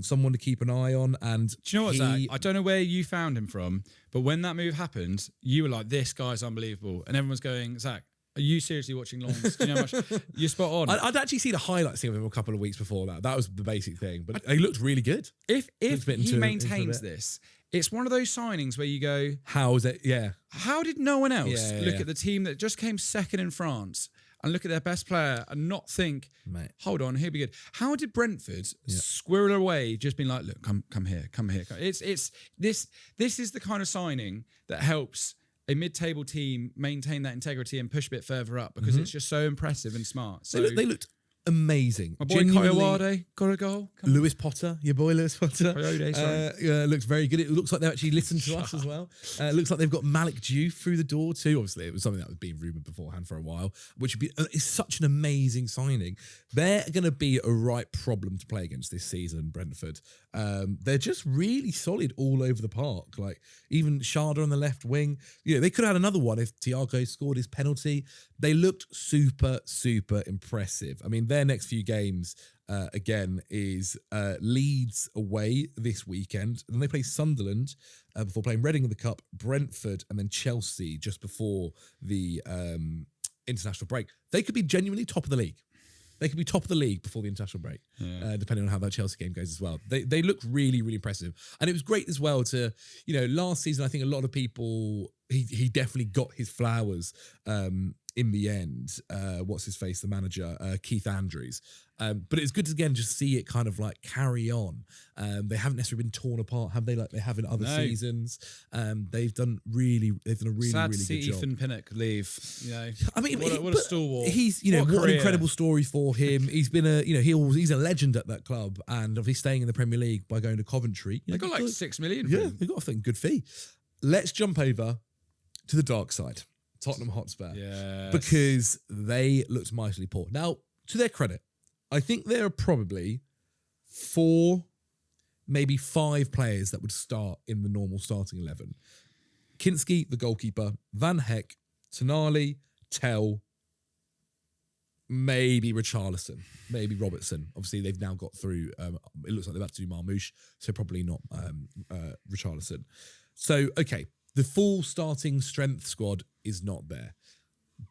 Speaker 1: Someone to keep an eye on. And
Speaker 2: do you know what, Zach? I don't know where you found him from, but when that move happened, you were like, this guy's unbelievable. And everyone's going, Zach, are you seriously watching Longs? Do you know how much? You're spot on.
Speaker 1: I'd actually seen the highlights of him a couple of weeks before that. That was the basic thing. But he looked really good.
Speaker 2: If he maintains this, it's one of those signings where you go,
Speaker 1: how is it? Yeah.
Speaker 2: How did no one else look at the team that just came second in France and look at their best player and not think,
Speaker 1: Mate.
Speaker 2: hold on, he'll be good. How did Brentford squirrel away, just being like, look, come here. It's this is the kind of signing that helps a mid-table team maintain that integrity and push a bit further up, because it's just so impressive and smart. So
Speaker 1: They looked amazing.
Speaker 2: my boy Coyote got a goal. Come on.
Speaker 1: Lewis Potter, your boy Lewis Potter.
Speaker 2: Coyote, sorry.
Speaker 1: Looks very good. It looks like they've actually listened to us as well. Looks like they've got Malik Diouf through the door too. Obviously, it was something that was being rumoured beforehand for a while, which would be is such an amazing signing. They're going to be a right problem to play against this season, Brentford. They're just really solid all over the park. Like even Sharda on the left wing. You know, they could have had another one if Thiago scored his penalty. They looked super, super impressive. I mean, their next few games, again, is Leeds away this weekend. Then they play Sunderland before playing Reading in the Cup, Brentford, and then Chelsea just before the international break. They could be genuinely top of the league. They could be top of the league before the international break, depending on how that Chelsea game goes as well. They look really, really impressive. And it was great as well to, you know, last season, I think a lot of people, he definitely got his flowers in the end. What's his face? The manager, Keith Andrews. But it's good to, again, just see it kind of like carry on. They haven't necessarily been torn apart, have they, like they have in other seasons? They've done a really,
Speaker 2: Sad
Speaker 1: really
Speaker 2: to
Speaker 1: good
Speaker 2: see
Speaker 1: job.
Speaker 2: Ethan Pinnock leave. You know,
Speaker 1: I mean,
Speaker 2: what a stalwart.
Speaker 1: He's, you know,
Speaker 2: What a
Speaker 1: what an
Speaker 2: career.
Speaker 1: incredible story for him. He's been he's a legend at that club, and obviously staying in the Premier League by going to Coventry.
Speaker 2: They got like 6 million for him.
Speaker 1: They got, I think, a good fee. Let's jump over to the dark side, Tottenham Hotspur, because they looked mightily poor. Now, to their credit, I think there are probably 4, maybe 5 players that would start in the normal starting 11. Kinski, the goalkeeper, Van Heck, Tonali, Tell, maybe Richarlison, maybe Robertson. Obviously, they've now got through. It looks like they're about to do Marmouche, so probably not Richarlison. So, okay, the full starting strength squad is not there.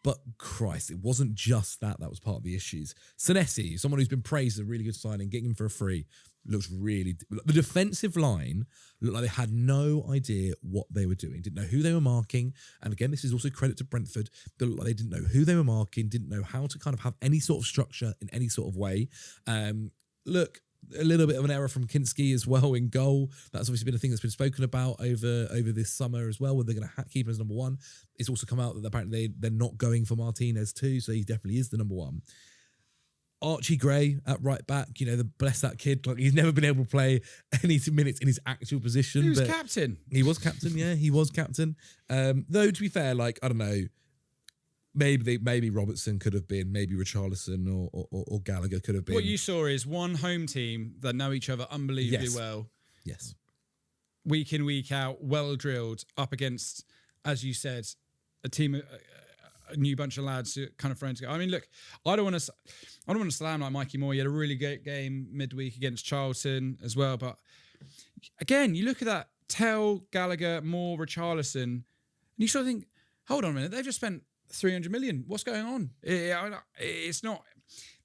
Speaker 1: But Christ, it wasn't just that was part of the issues. Senesi, someone who's been praised as a really good signing, getting him for a free, looks really... The defensive line looked like they had no idea what they were doing, didn't know who they were marking. And again, this is also credit to Brentford. They looked like they didn't know who they were marking, didn't know how to kind of have any sort of structure in any sort of way. Look, a little bit of an error from Kinski as well in goal. That's obviously been a thing that's been spoken about over this summer as well, where they're going to keep him as number 1. It's also come out that apparently they're not going for Martinez too, so he definitely is the number 1. Archie Gray at right back, you know, bless that kid. Like, he's never been able to play any minutes in his actual position.
Speaker 2: He was captain.
Speaker 1: He was captain, yeah, he was captain. Though, to be fair, like, I don't know, maybe Robertson could have been, maybe Richarlison or Gallagher could have been.
Speaker 2: What you saw is one home team that know each other unbelievably well.
Speaker 1: Yes. Week
Speaker 2: in, week out, well drilled, up against, as you said, a team, a new bunch of lads who kind of thrown together. I mean, look, I don't want to slam like Mikey Moore. He had a really great game midweek against Charlton as well. But again, you look at that, Tell, Gallagher, Moore, Richarlison, and you sort of think, hold on a minute, they've just spent 300 million. What's going on? It's not,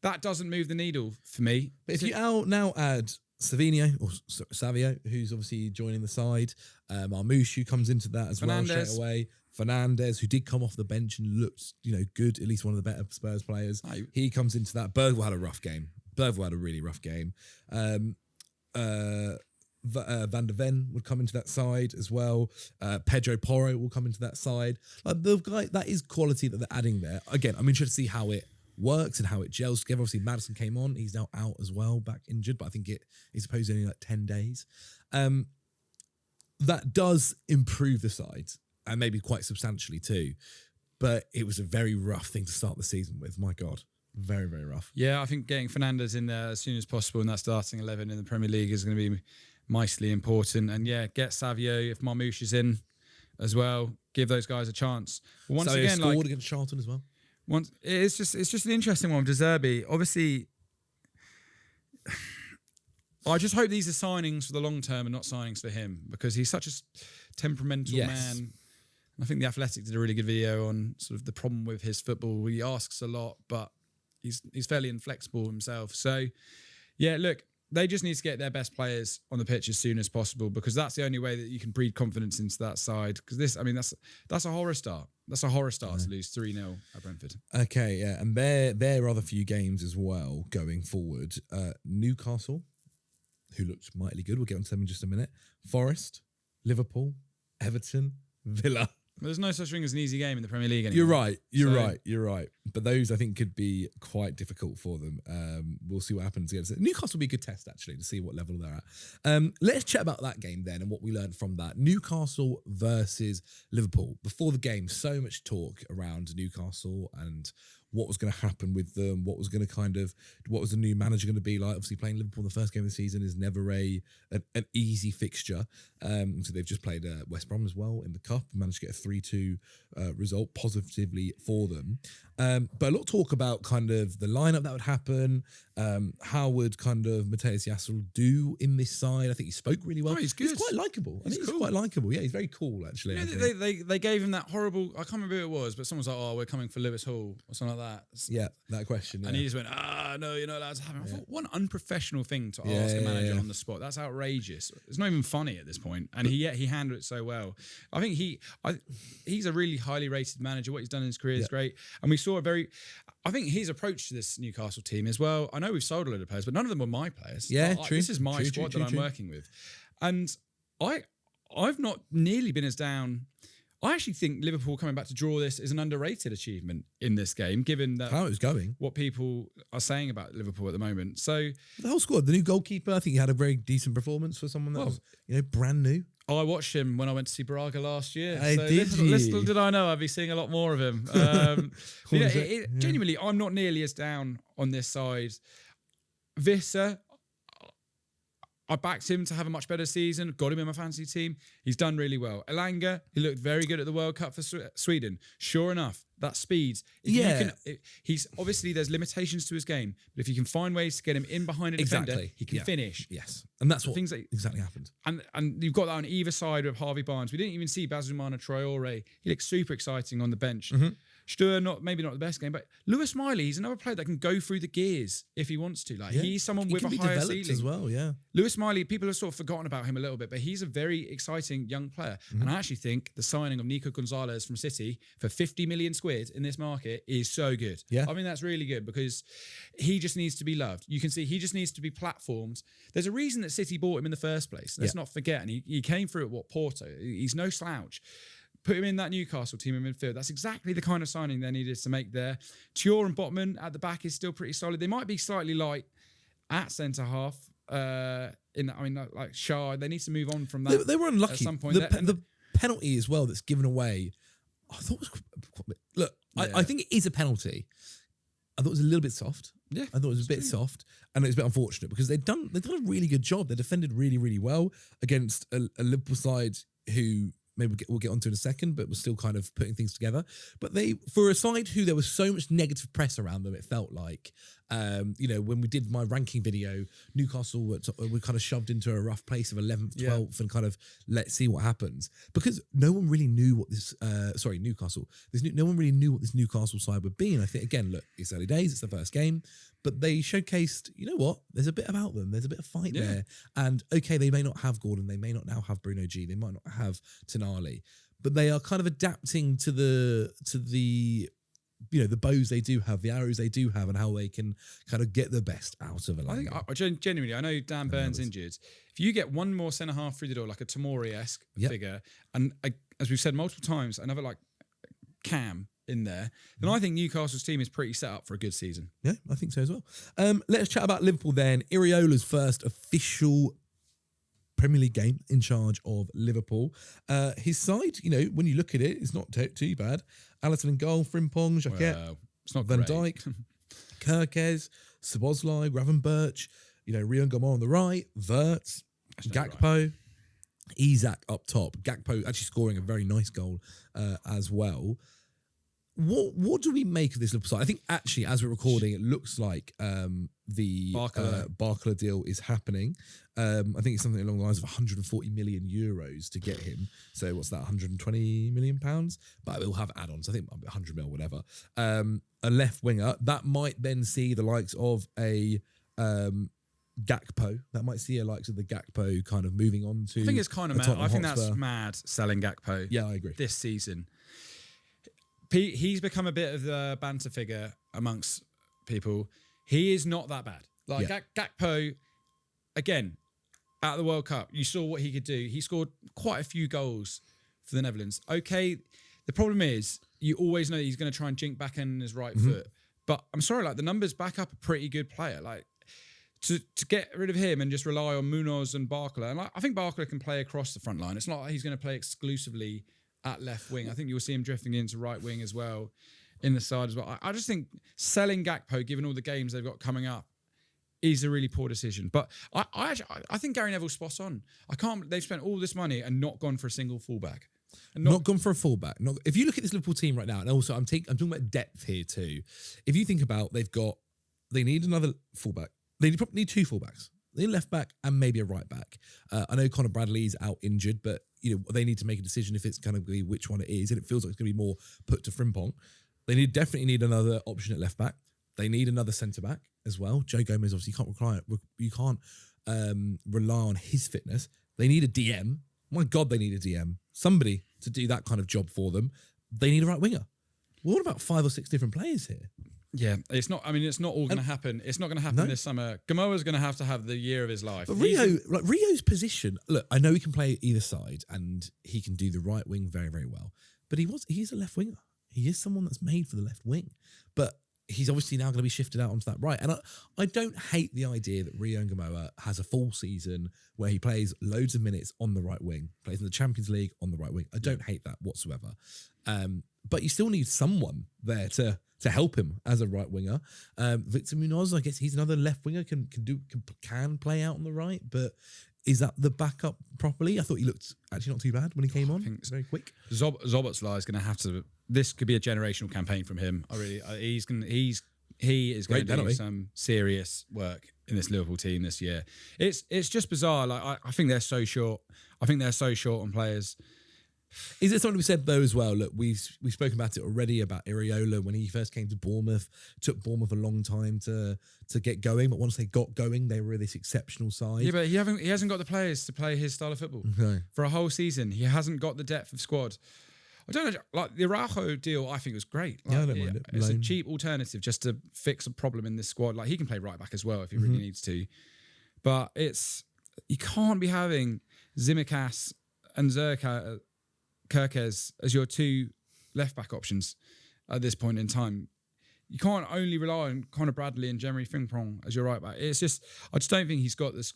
Speaker 2: that doesn't move the needle for me.
Speaker 1: But if you now add Savino or Savio, who's obviously joining the side, Marmouche, who comes into that as well straight away, Fernandez, who did come off the bench and looked, you know, good, at least one of the better Spurs players. He comes into that. Bergwall had a rough game. Bergwall had a really rough game. Van der Ven would come into that side as well. Pedro Porro will come into that side. Like, the guy, that is quality that they're adding there. Again, I'm interested to see how it works and how it gels together. Obviously, Maddison came on. He's now out as well, back injured, but I think he's supposed only like 10 days. That does improve the side, and maybe quite substantially too. But it was a very rough thing to start the season with. My God. Very, very rough.
Speaker 2: Yeah, I think getting Fernandez in there as soon as possible in that starting 11 in the Premier League is going to be mightily important. And yeah, get Savio if Marmouche is in as well. Give those guys a chance. But once
Speaker 1: Savio
Speaker 2: again,
Speaker 1: scored against Charlton as well.
Speaker 2: It's just an interesting one with De Zerbi. Obviously, I just hope these are signings for the long term and not signings for him, because he's such a temperamental man. I think The Athletic did a really good video on sort of the problem with his football. He asks a lot, but he's fairly inflexible himself. So, yeah, look, they just need to get their best players on the pitch as soon as possible, because that's the only way that you can breed confidence into that side. Because that's a horror start. That's a horror start to lose 3-0 at Brentford.
Speaker 1: Okay, yeah, and there are other few games as well going forward. Newcastle, who looked mightily good. We'll get onto them in just a minute. Forest, Liverpool, Everton, Villa.
Speaker 2: There's no such thing as an easy game in the Premier League anymore.
Speaker 1: You're right. But those, I think, could be quite difficult for them. We'll see what happens against it. Newcastle will be a good test, actually, to see what level they're at. Let's chat about that game then and what we learned from that. Newcastle versus Liverpool. Before the game, so much talk around Newcastle and what was going to happen with them, what was the new manager going to be like. Obviously, playing Liverpool in the first game of the season is never an easy fixture. So they've just played West Brom as well in the Cup, managed to get a 3-2 result positively for them. But a lot of talk about kind of the lineup that would happen. How would kind of Matheus Yassel do in this side? I think he spoke really well.
Speaker 2: Oh, he's good.
Speaker 1: He's quite likeable.
Speaker 2: He's cool.
Speaker 1: Quite likeable. Yeah, he's very cool, actually.
Speaker 2: They gave him that horrible, I can't remember who it was, but someone's like, oh, we're coming for Lewis Hall or something like that.
Speaker 1: Yeah, that question. Yeah.
Speaker 2: And he just went, no, you're not allowed to have him. I thought, what an unprofessional thing to ask a manager on the spot. That's outrageous. It's not even funny at this point. And he handled it so well. I think he's a really highly rated manager. What he's done in his career is great. And we saw I think his approach to this Newcastle team as well. I know we've sold a lot of players, but none of them were my players.
Speaker 1: Yeah, true.
Speaker 2: This is my squad that I'm working with. And I've not nearly been as down. I actually think Liverpool coming back to draw this is an underrated achievement in this game, given that
Speaker 1: how it was going,
Speaker 2: what people are saying about Liverpool at the moment. So
Speaker 1: the whole squad, the new goalkeeper, I think he had a very decent performance for someone that was, brand new.
Speaker 2: I watched him when I went to see Braga last year.
Speaker 1: Little
Speaker 2: did I know I'd be seeing a lot more of him. Genuinely, I'm not nearly as down on this side. Visser, I backed him to have a much better season, got him in my fantasy team. He's done really well. Elanga, he looked very good at the World Cup for Sweden. Sure enough, that speed. He's obviously, there's limitations to his game, but if you can find ways to get him in behind a defender, he can finish.
Speaker 1: Yes. And that's what exactly happened.
Speaker 2: And you've got that on either side of Harvey Barnes. We didn't even see Bazumana Traore. He looked super exciting on the bench. Stur, maybe not the best game, but Lewis Miley, he's another player that can go through the gears if he wants to. He's someone with a higher ceiling
Speaker 1: as well. Yeah,
Speaker 2: Lewis Miley, people have sort of forgotten about him a little bit, but he's a very exciting young player. And I actually think the signing of Nico Gonzalez from City for 50 million quid in this market is so good.
Speaker 1: Yeah,
Speaker 2: I mean that's really good because he just needs to be loved. You can see he just needs to be platformed. There's a reason that City bought him in the first place. Let's not forget, and he came through at Porto. He's no slouch. Put him in that Newcastle team in midfield. That's exactly the kind of signing they needed to make there. Tuor and Botman at the back is still pretty solid. They might be slightly light at centre half. Like Shah, they need to move on from that.
Speaker 1: They were unlucky
Speaker 2: at some point.
Speaker 1: The penalty as well that's given away, I thought was I think it is a penalty. I thought it was a little bit soft.
Speaker 2: Yeah,
Speaker 1: I thought it was a bit soft, and it was a bit unfortunate because they've done a really good job. They defended really, really well against a Liverpool side who maybe we'll get onto in a second, but was still kind of putting things together. But for a side who there was so much negative press around them, it felt like, when we did my ranking video, Newcastle were kind of shoved into a rough place of 11th, 12th, and kind of let's see what happens. Because no one really knew what this, Newcastle, no one really knew what this Newcastle side would be. And I think, again, look, it's early days, it's the first game, but they showcased, you know what, there's a bit about them, there's a bit of fight there. And okay, they may not have Gordon, they may not now have Bruno G, they might not have Tonali, but they are kind of adapting to the the bows they do have, the arrows they do have, and how they can kind of get the best out of it.
Speaker 2: I think genuinely, I know Dan Burns injured. If you get one more centre half through the door, like a Tomori-esque figure, and as we've said multiple times, another like Cam in there, then I think Newcastle's team is pretty set up for a good season.
Speaker 1: Yeah, I think so as well. Let's chat about Liverpool then. Iriola's first official Premier League game in charge of Liverpool. His side, when you look at it, it's not too bad. Alisson in goal, Frimpong, Jacquet,
Speaker 2: it's not
Speaker 1: Van
Speaker 2: great.
Speaker 1: Dijk, Kirkes, Szoboszlai, Gravenberch, Rion Gomor on the right, Wirtz, Gakpo, Isak up top. Gakpo actually scoring a very nice goal as well. What do we make of this Liverpool side? I think actually, as we're recording, it looks like the Barcola deal is happening. I think it's something along the lines of 140 million euros to get him. So what's that, 120 million pounds? But we'll have add-ons. I think 100 mil, whatever. A left winger that might then see the likes of a Gakpo. That might see a likes of the Gakpo kind of moving on to.
Speaker 2: I think it's kind of mad. I think that's mad selling Gakpo.
Speaker 1: Yeah, I agree.
Speaker 2: This season, he's become a bit of the banter figure amongst people. He is not that bad. Like Gakpo, again, at the World Cup, you saw what he could do. He scored quite a few goals for the Netherlands. Okay, the problem is you always know he's going to try and jink back in his right foot. But I'm sorry, like the numbers back up a pretty good player. Like to get rid of him and just rely on Munoz and Barcola. And I think Barcola can play across the front line. It's not like he's going to play exclusively at left wing. I think you'll see him drifting into right wing as well, in the side as well. I just think selling Gakpo, given all the games they've got coming up, is a really poor decision. But I think Gary Neville's spot on. They've spent all this money and not gone for a single fullback.
Speaker 1: Not gone for a fullback. If you look at this Liverpool team right now, and also I'm talking about depth here too. If you think about, they need another fullback. They probably need two fullbacks. They need a left back and maybe a right back. I know Conor Bradley's out injured, but they need to make a decision if it's going to be which one it is, and it feels like it's going to be more put to Frimpong. They definitely need another option at left back. They need another centre back as well. Joe Gomez, obviously, you can't rely on his fitness. They need a DM. My God, they need a DM. Somebody to do that kind of job for them. They need a right winger. What about 5 or 6 different players here?
Speaker 2: Yeah, it's not. I mean, it's not all going to happen. It's not going to happen this summer. Gamoa's going to have the year of his life.
Speaker 1: But Rio's position. Look, I know he can play either side and he can do the right wing very, very well. But he's a left winger. He is someone that's made for the left wing. But he's obviously now going to be shifted out onto that right. And I don't hate the idea that Rio Gamoa has a full season where he plays loads of minutes on the right wing, plays in the Champions League on the right wing. I don't hate that whatsoever. But you still need someone there to help him as a right winger. Victor Munoz, I guess he's another left winger, can play out on the right, but is that the backup properly? I thought he looked actually not too bad when he came on. I think it's very quick.
Speaker 2: Zobotzlai is going to have to. This could be a generational campaign from him. He is going to do some serious work in this Liverpool team this year. It's just bizarre. Like I think they're so short. I think they're so short on players.
Speaker 1: Is it something we said though as well? Look, we've spoken about it already about Iraola when he first came to Bournemouth. Took Bournemouth a long time to get going, but once they got going, they were this exceptional side.
Speaker 2: Yeah, but he hasn't got the players to play his style of football for a whole season. He hasn't got the depth of squad. I don't know, like the Araujo deal, I think was great. Like,
Speaker 1: I don't mind it.
Speaker 2: It's a cheap alternative just to fix a problem in this squad. Like he can play right back as well if he really needs to. But you can't be having Tsimikas and Kirkes as your 2 left back options at this point in time. You can't only rely on Conor Bradley and Jeremy Frimpong as your right back. I just don't think he's got the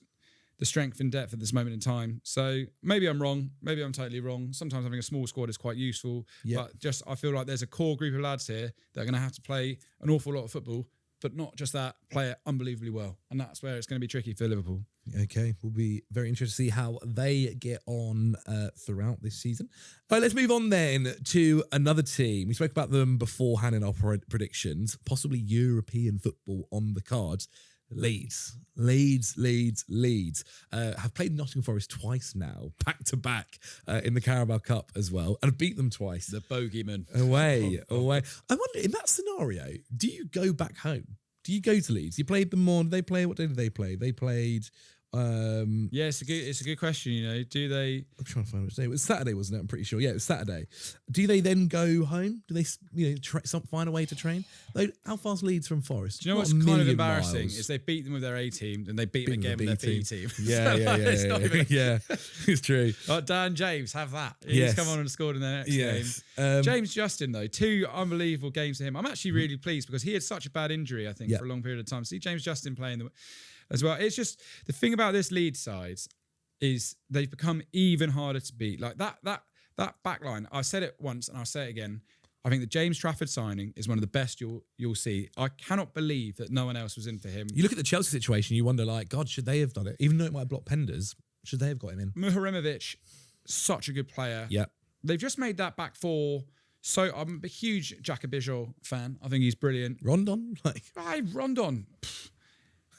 Speaker 2: strength and depth at this moment in time. So maybe I'm wrong. Maybe I'm totally wrong. Sometimes having a small squad is quite useful. Yep. But I feel like there's a core group of lads here that are going to have to play an awful lot of football, but not just that, play it unbelievably well. And that's where it's going to be tricky for Liverpool.
Speaker 1: Okay, we'll be very interested to see how they get on throughout this season. All right, let's move on then to another team. We spoke about them beforehand in our predictions, possibly European football on the cards. Leeds have played Nottingham Forest twice now, back to back in the Carabao Cup as well, and beat them twice.
Speaker 2: The bogeyman.
Speaker 1: Away. I wonder, in that scenario, do you go back home? Do you go to Leeds? You played them on, what day did they play? They played...
Speaker 2: it's a good question. Do they?
Speaker 1: I'm trying to find which day. It was Saturday, wasn't it? I'm pretty sure. Yeah, it was Saturday. Do they then go home? Do they, find a way to train? How far's Leeds from Forest?
Speaker 2: Do you know what's kind of embarrassing is they beat them with their A team and they beat them again with their B team.
Speaker 1: Yeah, it's true.
Speaker 2: Dan James, have that. He's come on and scored in their next game. James Justin though, 2 unbelievable games for him. I'm actually really pleased because he had such a bad injury. I think for a long period of time. See James Justin playing as well. It's just the thing about this Leeds side is they've become even harder to beat. Like that back line. I said it once and I'll say it again. I think the James Trafford signing is one of the best you'll see. I cannot believe that no one else was in for him.
Speaker 1: You look at the Chelsea situation, you wonder like, God, should they have done it? Even though it might have blocked Penders, should they have got him in?
Speaker 2: Muharimovic, such a good player.
Speaker 1: Yeah.
Speaker 2: They've just made that back four. So I'm a huge Jacobijol fan. I think he's brilliant.
Speaker 1: Rondon?
Speaker 2: Rondon.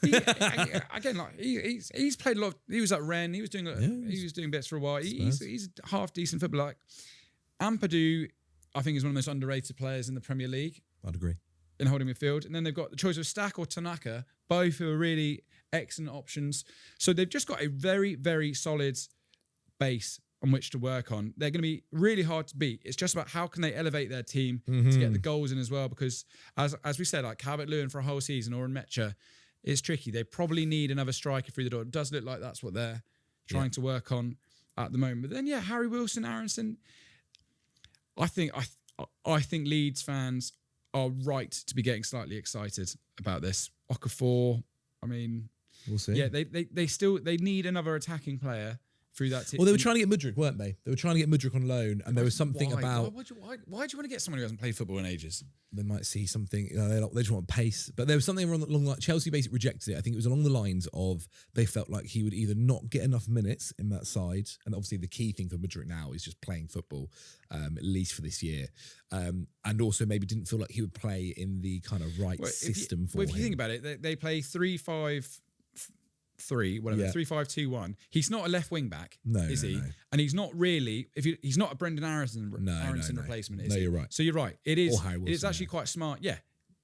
Speaker 2: He's played a lot. He was at Rennes. He was doing bits for a while. He's half decent footballer. Like Ampadu, I think is one of the most underrated players in the Premier League.
Speaker 1: I'd agree.
Speaker 2: In holding midfield, and then they've got the choice of Stack or Tanaka, both who are really excellent options. So they've just got a very, very solid base on which to work on. They're going to be really hard to beat. It's just about how can they elevate their team to get the goals in as well, because as we said, like Calvert-Lewin for a whole season or in Mecha, it's tricky. They probably need another striker through the door. It does look like that's what they're trying to work on at the moment. But then, Harry Wilson, Aaronson, I think Leeds fans are right to be getting slightly excited about this. Okafor, I mean,
Speaker 1: we'll see.
Speaker 2: Yeah, they need another attacking player through that team.
Speaker 1: Well, they were trying to get Mudryk, weren't they? They were trying to get Mudryk on loan, and there was something about...
Speaker 2: Why do you want to get someone who hasn't played football in ages?
Speaker 1: They might see something, they just want pace. But there was something along like Chelsea basically rejected it. I think it was along the lines of they felt like he would either not get enough minutes in that side, and obviously the key thing for Mudryk now is just playing football, at least for this year. And also maybe didn't feel like he would play in the kind of system for him.
Speaker 2: If you think about it, they play 3-5-3, whatever, 3-5-2-1. He's not a left wing back, is he? No. And he's not really. He's not a Brendan Aronson replacement. Is he?
Speaker 1: You're right.
Speaker 2: So you're right. It is actually quite smart. Yeah,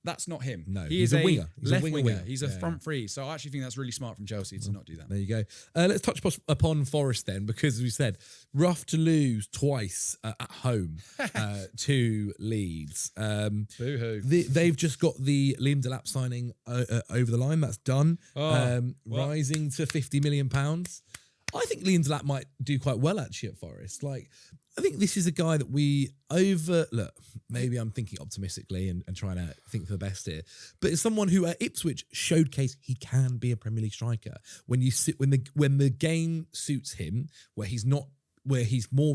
Speaker 2: that's not him.
Speaker 1: No,
Speaker 2: he's a winger. He's left
Speaker 1: a
Speaker 2: winger. He's a front three. So I actually think that's really smart from Chelsea to not do that.
Speaker 1: There you go. Let's touch upon Forest then, because as we said, rough to lose twice at home to Leeds.
Speaker 2: Boo-hoo.
Speaker 1: They've just got the Liam Delap signing over the line. That's done. Rising to £50 million. I think Liam Delap might do quite well actually at Forest. I think this is a guy that look, maybe I'm thinking optimistically and trying to think for the best here, but it's someone who at Ipswich showcased he can be a Premier League striker. When the game suits him, where he's more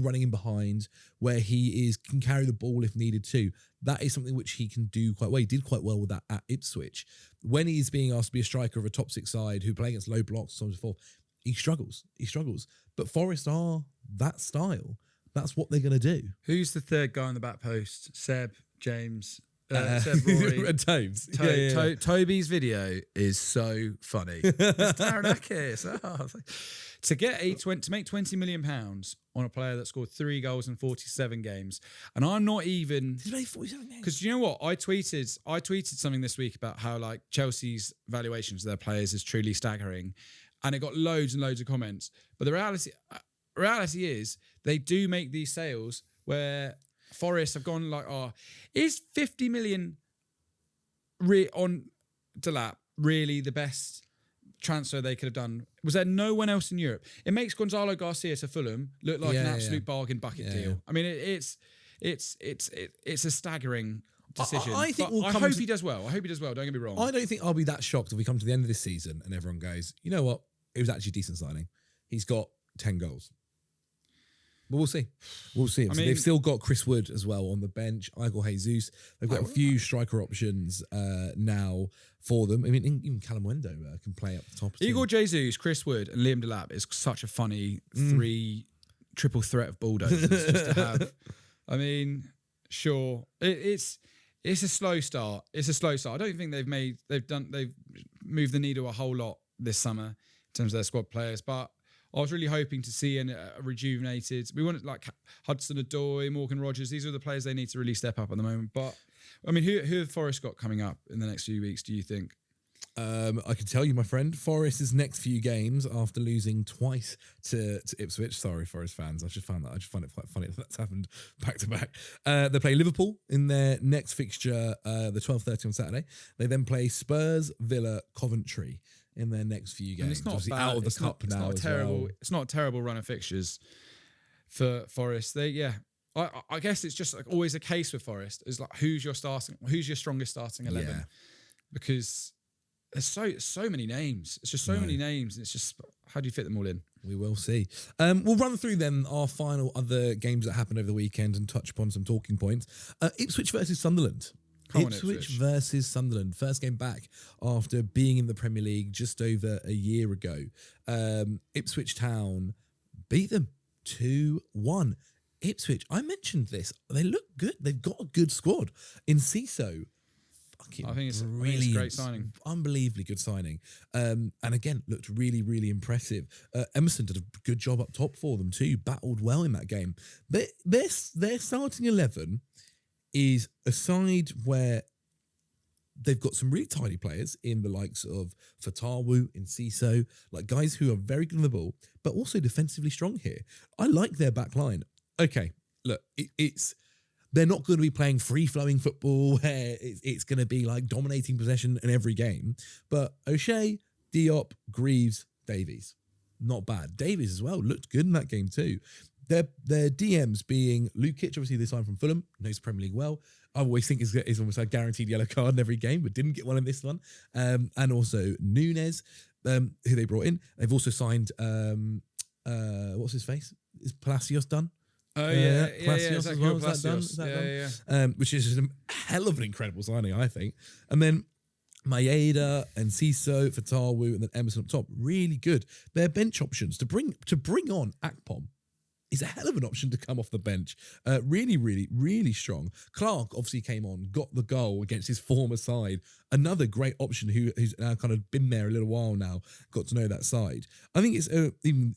Speaker 1: running in behind, where he can carry the ball if needed to, that is something which he can do quite well. He did quite well with that at Ipswich. When he's being asked to be a striker of a top six side who play against low blocks, so on and so forth, he struggles. But Forest are that style. That's what they're going to do.
Speaker 2: Who's the third guy on the back post? Seb, James, Seb, Rory.
Speaker 1: And Tobes.
Speaker 2: Toby's video is so funny. It's Taranakis. To make £20 million on a player that scored 3 goals in 47 games. And I'm not even...
Speaker 1: Did he play 47 games?
Speaker 2: Because you know what? I tweeted something this week about how Chelsea's valuations of their players is truly staggering. And it got loads and loads of comments. But the reality is they do make these sales where Forest have gone is 50 million on Delap really the best transfer they could have done? Was there no one else in Europe? It makes Gonzalo Garcia to Fulham look like an absolute bargain bucket deal. I mean, it's a staggering decision. I hope he does well. Don't get me wrong.
Speaker 1: I don't think I'll be that shocked if we come to the end of this season and everyone goes, you know what? It was actually a decent signing. He's got 10 goals. But we'll see. They've still got Chris Wood as well on the bench. Igor Jesus. They've got a few striker options now for them. I mean, even Callum Wendo can play up the top.
Speaker 2: Igor Jesus, Chris Wood, and Liam Delap is such a funny triple threat of bulldozers just to have. I mean, sure, it's a slow start. I don't think they've moved the needle a whole lot this summer in terms of their squad players, but I was really hoping to see a rejuvenated. We wanted Hudson-Odoi, Morgan Rogers. These are the players they need to really step up at the moment. But I mean, who have Forest got coming up in the next few weeks? Do you think?
Speaker 1: I can tell you, my friend, Forest's next few games after losing twice to Ipswich. Sorry, Forest fans. I just find it quite funny that that's happened back to back. They play Liverpool in their next fixture, the 12:30 on Saturday. They then play Spurs, Villa, Coventry in their next few games. And
Speaker 2: it's not
Speaker 1: obviously
Speaker 2: bad.
Speaker 1: Out of the cup now.
Speaker 2: It's not a terrible run of fixtures for Forest. I guess it's just always a case with Forest. Is who's your strongest starting 11? Yeah. Because there's so many names. It's just so many names. It's just, how do you fit them all in?
Speaker 1: We will see. We'll run through then our final other games that happened over the weekend and touch upon some talking points. Ipswich versus Sunderland. Ipswich versus Sunderland. First game back after being in the Premier League just over a year ago. Ipswich Town beat them 2-1. Ipswich, I mentioned this. They look good. They've got a good squad. Enciso,
Speaker 2: I think it's a great signing.
Speaker 1: Unbelievably good signing. And again, looked really, really impressive. Emerson did a good job up top for them too. Battled well in that game. Their starting 11 is a side where they've got some really tiny players in the likes of Fatawu, in Ciso, like guys who are very good on the ball, but also defensively strong here. I like their back line. Okay, look, they're not going to be playing free-flowing football where it's going to be like dominating possession in every game. But O'Shea, Diop, Greaves, Davies, not bad. Davies as well looked good in that game too. Their DMs being Lukic, obviously they signed from Fulham, knows the Premier League well. I always think is almost a guaranteed yellow card in every game, but didn't get one in this one. And also Nunes, who they brought in. They've also signed, what's his face? Is Palacios done?
Speaker 2: Oh yeah,
Speaker 1: Palacios as well. Is that done? Is that done? Which is a hell of an incredible signing, I think. And then Maeda and Ciso, Fatawu, and then Emerson up top, really good. Their bench options to bring on Akpom is a hell of an option to come off the bench. Really, really, really strong. Clark obviously came on, got the goal against his former side. Another great option who's now kind of been there a little while now, got to know that side. I think it's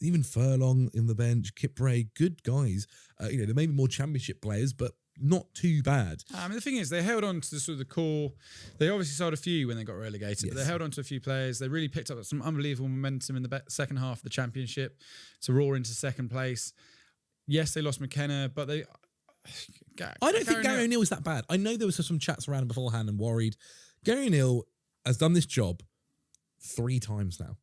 Speaker 1: even Furlong in the bench, Kipre, good guys. They may be more championship players, but not too bad.
Speaker 2: I mean, the thing is, they held on to the sort of the core. They obviously sold a few when they got relegated, but they held on to a few players. They really picked up some unbelievable momentum in the second half of the championship to roar into second place. Yes, they lost McKenna, but I
Speaker 1: don't think Gary O'Neill is that bad. I know there was some chats around beforehand and worried. Gary O'Neill has done this job 3 times now.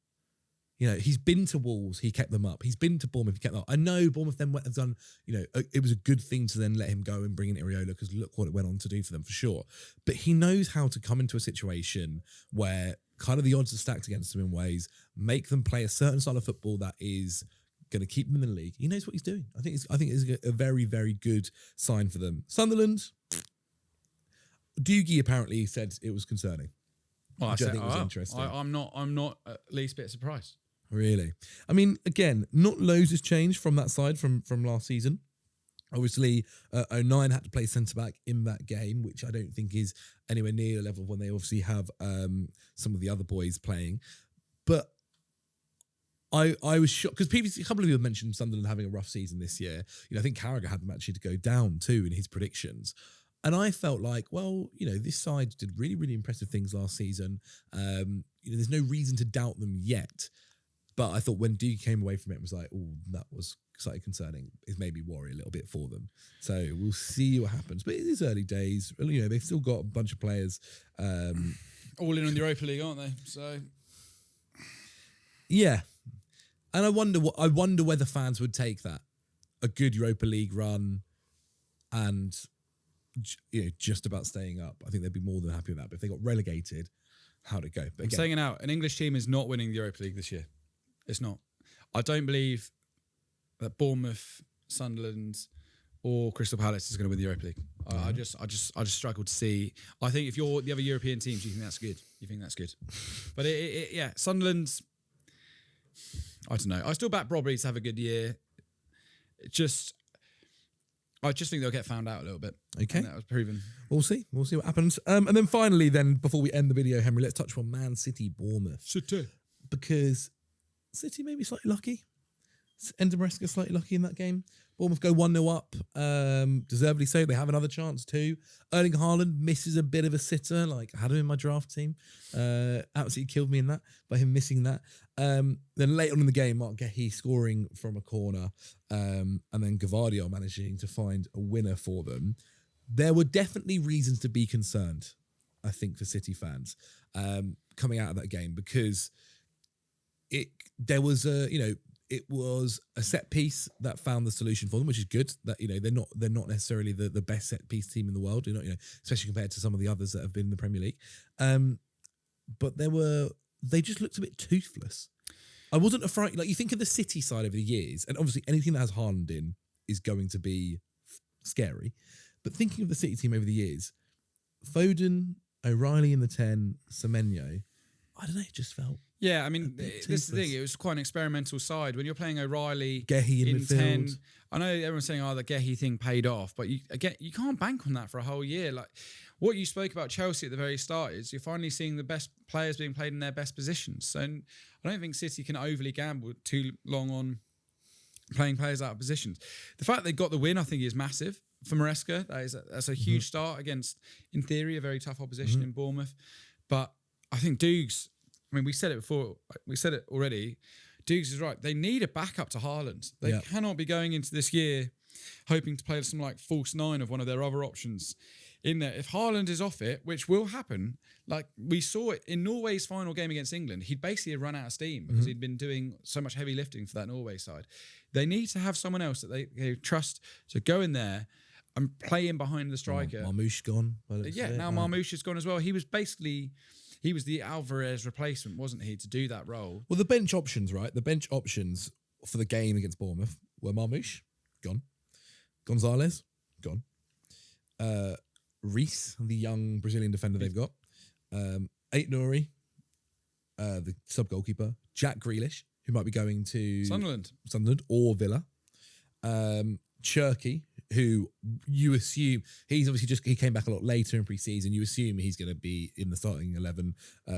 Speaker 1: He's been to Wolves, he kept them up. He's been to Bournemouth, he kept them up. I know Bournemouth then have done, it was a good thing to then let him go and bring in Iriola because look what it went on to do for them for sure. But he knows how to come into a situation where kind of the odds are stacked against him in ways, make them play a certain style of football that is going to keep them in the league. He knows what he's doing. I think it's a very, very good sign for them. Sunderland, Doogie apparently said it was concerning.
Speaker 2: Well,
Speaker 1: which I think was interesting.
Speaker 2: I'm not at least a bit surprised.
Speaker 1: Really? I mean, again, not loads has changed from that side from last season. Obviously, 09 had to play centre-back in that game, which I don't think is anywhere near the level when they obviously have some of the other boys playing. But I was shocked because previously a couple of you have mentioned Sunderland having a rough season this year. I think Carragher had them actually to go down too in his predictions. And I felt like, well, this side did really, really impressive things last season. There's no reason to doubt them yet. But I thought when Duke came away from it, was like, oh, that was slightly concerning. It made me worry a little bit for them. So we'll see what happens. But it is early days. They've still got a bunch of players.
Speaker 2: All in on the Europa League, aren't they? So
Speaker 1: yeah. And I wonder whether fans would take that, a good Europa League run, and just about staying up. I think they'd be more than happy with that. But if they got relegated, how'd it go? But
Speaker 2: I'm saying it now, an English team is not winning the Europa League this year. It's not. I don't believe that Bournemouth, Sunderland, or Crystal Palace is going to win the Europa League. I just struggle to see. I think if you're the other European teams, you think that's good. But Sunderland's. I don't know. I still back Brobby to have a good year. I just think they'll get found out a little bit.
Speaker 1: Okay.
Speaker 2: And that was proven.
Speaker 1: We'll see. We'll see what happens. And then finally, before we end the video, Henry, let's touch on Man City, Bournemouth.
Speaker 2: City.
Speaker 1: Because City may be slightly lucky. Ender Maresca slightly lucky in that game. Bournemouth go 1-0 up. Deservedly so. They have another chance too. Erling Haaland misses a bit of a sitter. Like, I had him in my draft team. Absolutely killed me in that by him missing that. Then late on in the game, Mark Gehi scoring from a corner. And then Gvardiol managing to find a winner for them. There were definitely reasons to be concerned, I think, for City fans coming out of that game because it was a set piece that found the solution for them, which is good. That they're not necessarily the best set piece team in the world, especially compared to some of the others that have been in the Premier League. But they just looked a bit toothless. I wasn't afraid. Like, you think of the City side over the years, and obviously anything that has Haaland in is going to be scary. But thinking of the City team over the years, Foden, O'Reilly in the 10, Semenyo, I don't know, it just felt.
Speaker 2: Yeah, I mean, this is the thing. It was quite an experimental side. When you're playing O'Reilly
Speaker 1: Gehi in midfield.
Speaker 2: 10, I know everyone's saying, the Gehi thing paid off, but you can't bank on that for a whole year. Like, what you spoke about Chelsea at the very start is you're finally seeing the best players being played in their best positions. So I don't think City can overly gamble too long on playing players out of positions. The fact they got the win, I think, is massive. for Maresca. That's a huge start against, in theory, a very tough opposition in Bournemouth. But I think Dukes, I mean, we said it before, we said it already, Dukes is right. They need a backup to Haaland. They cannot be going into this year hoping to play some like false nine of one of their other options in there. If Haaland is off it, which will happen, like we saw it in Norway's final game against England, he'd basically run out of steam because he'd been doing so much heavy lifting for that Norway side. They need to have someone else that they trust to go in there and play in behind the striker.
Speaker 1: Marmoush gone.
Speaker 2: Marmoush is gone as well. He was the Alvarez replacement, wasn't he, to do that role?
Speaker 1: Well, the bench options, right? The bench options for the game against Bournemouth were Marmoush, gone. Gonzalez, gone. Reece, the young Brazilian defender they've got. Ait-Nouri, the sub-goalkeeper. Jack Grealish, who might be going to
Speaker 2: Sunderland
Speaker 1: or Villa. Cherky, who you assume, he came back a lot later in pre-season. You assume he's going to be in the starting 11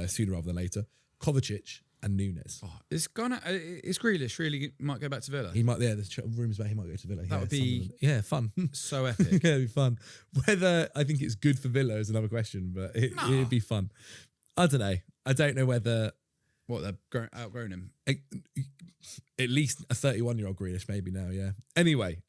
Speaker 1: sooner rather than later. Kovacic and Nunes.
Speaker 2: Oh, is Grealish really might go back to Villa?
Speaker 1: He might, there's rumours about he might go to Villa.
Speaker 2: That would be
Speaker 1: fun.
Speaker 2: So epic.
Speaker 1: Yeah, it'd be fun. Whether I think it's good for Villa is another question, but it'd be fun. I don't know. I don't know whether...
Speaker 2: What, they've outgrown him?
Speaker 1: At least a 31-year-old Grealish maybe now, yeah. Anyway.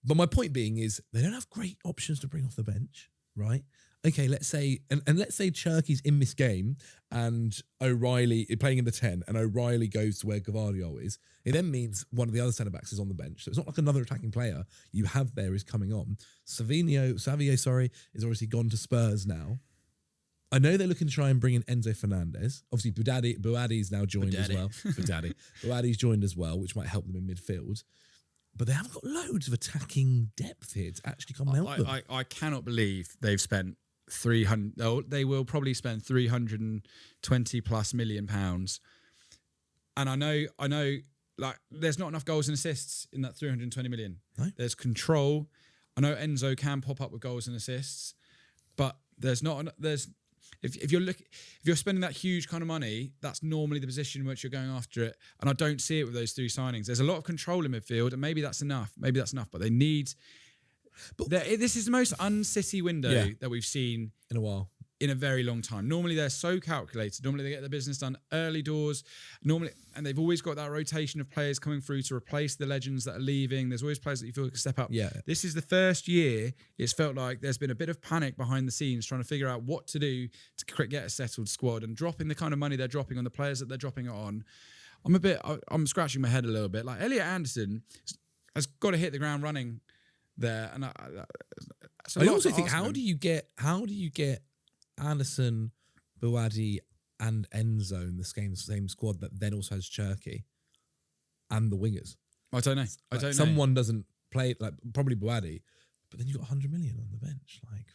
Speaker 1: But my point being is they don't have great options to bring off the bench, right? Okay, let's say, and let's say Cherky's in this game and O'Reilly playing in the 10 and O'Reilly goes to where Gvardiol is. It then means one of the other centre-backs is on the bench. So it's not like another attacking player you have there is coming on. Savio, is obviously gone to Spurs now. I know they're looking to try and bring in Enzo Fernandez. Obviously, Buadi's now joined as well. Buadi's joined as well, which might help them in midfield. But they haven't got loads of attacking depth here to actually come and help them.
Speaker 2: I cannot believe they've spent 300. Oh, they will probably spend 320 plus million pounds. And I know, like there's not enough goals and assists in that 320 million.
Speaker 1: No?
Speaker 2: There's control. I know Enzo can pop up with goals and assists, but there's not. If you're spending that huge kind of money, that's normally the position in which you're going after it. And I don't see it with those three signings. There's a lot of control in midfield, and maybe that's enough. But they need. But this is the most un-City window that we've seen
Speaker 1: in a while.
Speaker 2: In a very long time. Normally they're so calculated. Normally they get their business done early doors. And they've always got that rotation of players coming through to replace the legends that are leaving. There's always players that you feel can step up.
Speaker 1: Yeah.
Speaker 2: This is the first year it's felt like there's been a bit of panic behind the scenes trying to figure out what to do to get a settled squad and dropping the kind of money they're dropping on the players that they're dropping it on. I'm scratching my head a little bit. Like Elliot Anderson has got to hit the ground running there. And I
Speaker 1: also think how do you get Anderson, Buadi, and Enzo in the same squad that then also has Cherky and the wingers?
Speaker 2: I don't know.
Speaker 1: Someone doesn't play like probably Buadi, but then you've got 100 million on the bench. Like,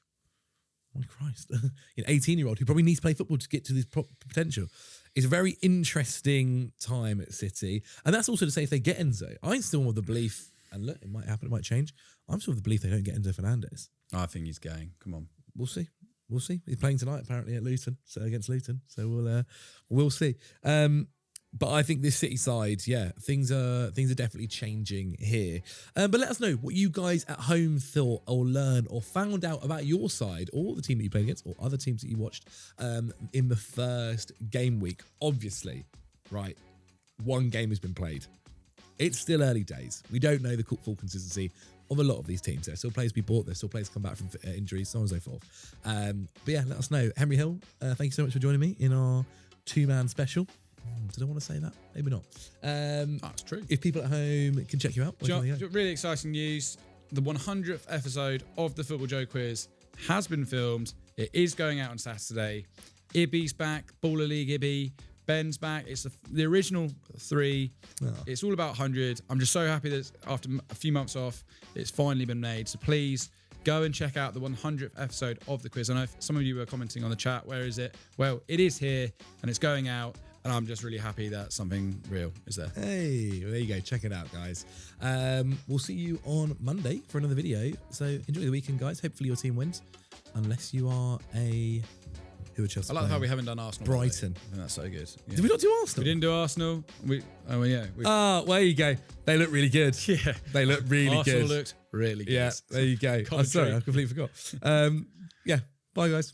Speaker 1: my Christ, an 18-year-old who probably needs to play football to get to this potential. It's a very interesting time at City, and that's also to say if they get Enzo, I'm still with the belief, and look, it might happen, it might change. I'm still with the belief they don't get Enzo Fernandez.
Speaker 2: I think he's going. Come on,
Speaker 1: we'll see. We'll see. He's playing tonight apparently at Luton, so against Luton. So we'll see. But I think this City side, things are definitely changing here. But let us know what you guys at home thought or learned or found out about your side or the team that you played against or other teams that you watched in the first game week. Obviously, right, one game has been played. It's still early days. We don't know the full consistency of a lot of these teams. There's still players to be bought. There's still players to come back from injuries, so on and so forth. But yeah, let us know. Henry Hill, thank you so much for joining me in our two-man special. Did I want to say that? Maybe not.
Speaker 2: That's true.
Speaker 1: If people at home can check you out.
Speaker 2: Really exciting news. The 100th episode of the Football Joe Quiz has been filmed. It is going out on Saturday. Ibby's back. Baller League Ibby. Ben's back. It's the original 3. Oh. It's all about 100. I'm just so happy that after a few months off, it's finally been made. So please go and check out the 100th episode of the quiz. I know some of you were commenting on the chat. Where is it? Well, it is here and it's going out. And I'm just really happy that something real is there.
Speaker 1: Hey, well, there you go. Check it out, guys. We'll see you on Monday for another video. So enjoy the weekend, guys. Hopefully your team wins. Unless you are a Who are Chelsea?
Speaker 2: I like how
Speaker 1: playing?
Speaker 2: we haven't done Arsenal.
Speaker 1: Brighton.
Speaker 2: And that's so good. Yeah.
Speaker 1: Did we not do Arsenal?
Speaker 2: We didn't do Arsenal. Yeah.
Speaker 1: Oh, well, there you go. They look really good.
Speaker 2: Yeah.
Speaker 1: They look really
Speaker 2: Arsenal
Speaker 1: good.
Speaker 2: looked really good.
Speaker 1: Yeah, there you go. I'm sorry, I completely forgot. Yeah, bye guys.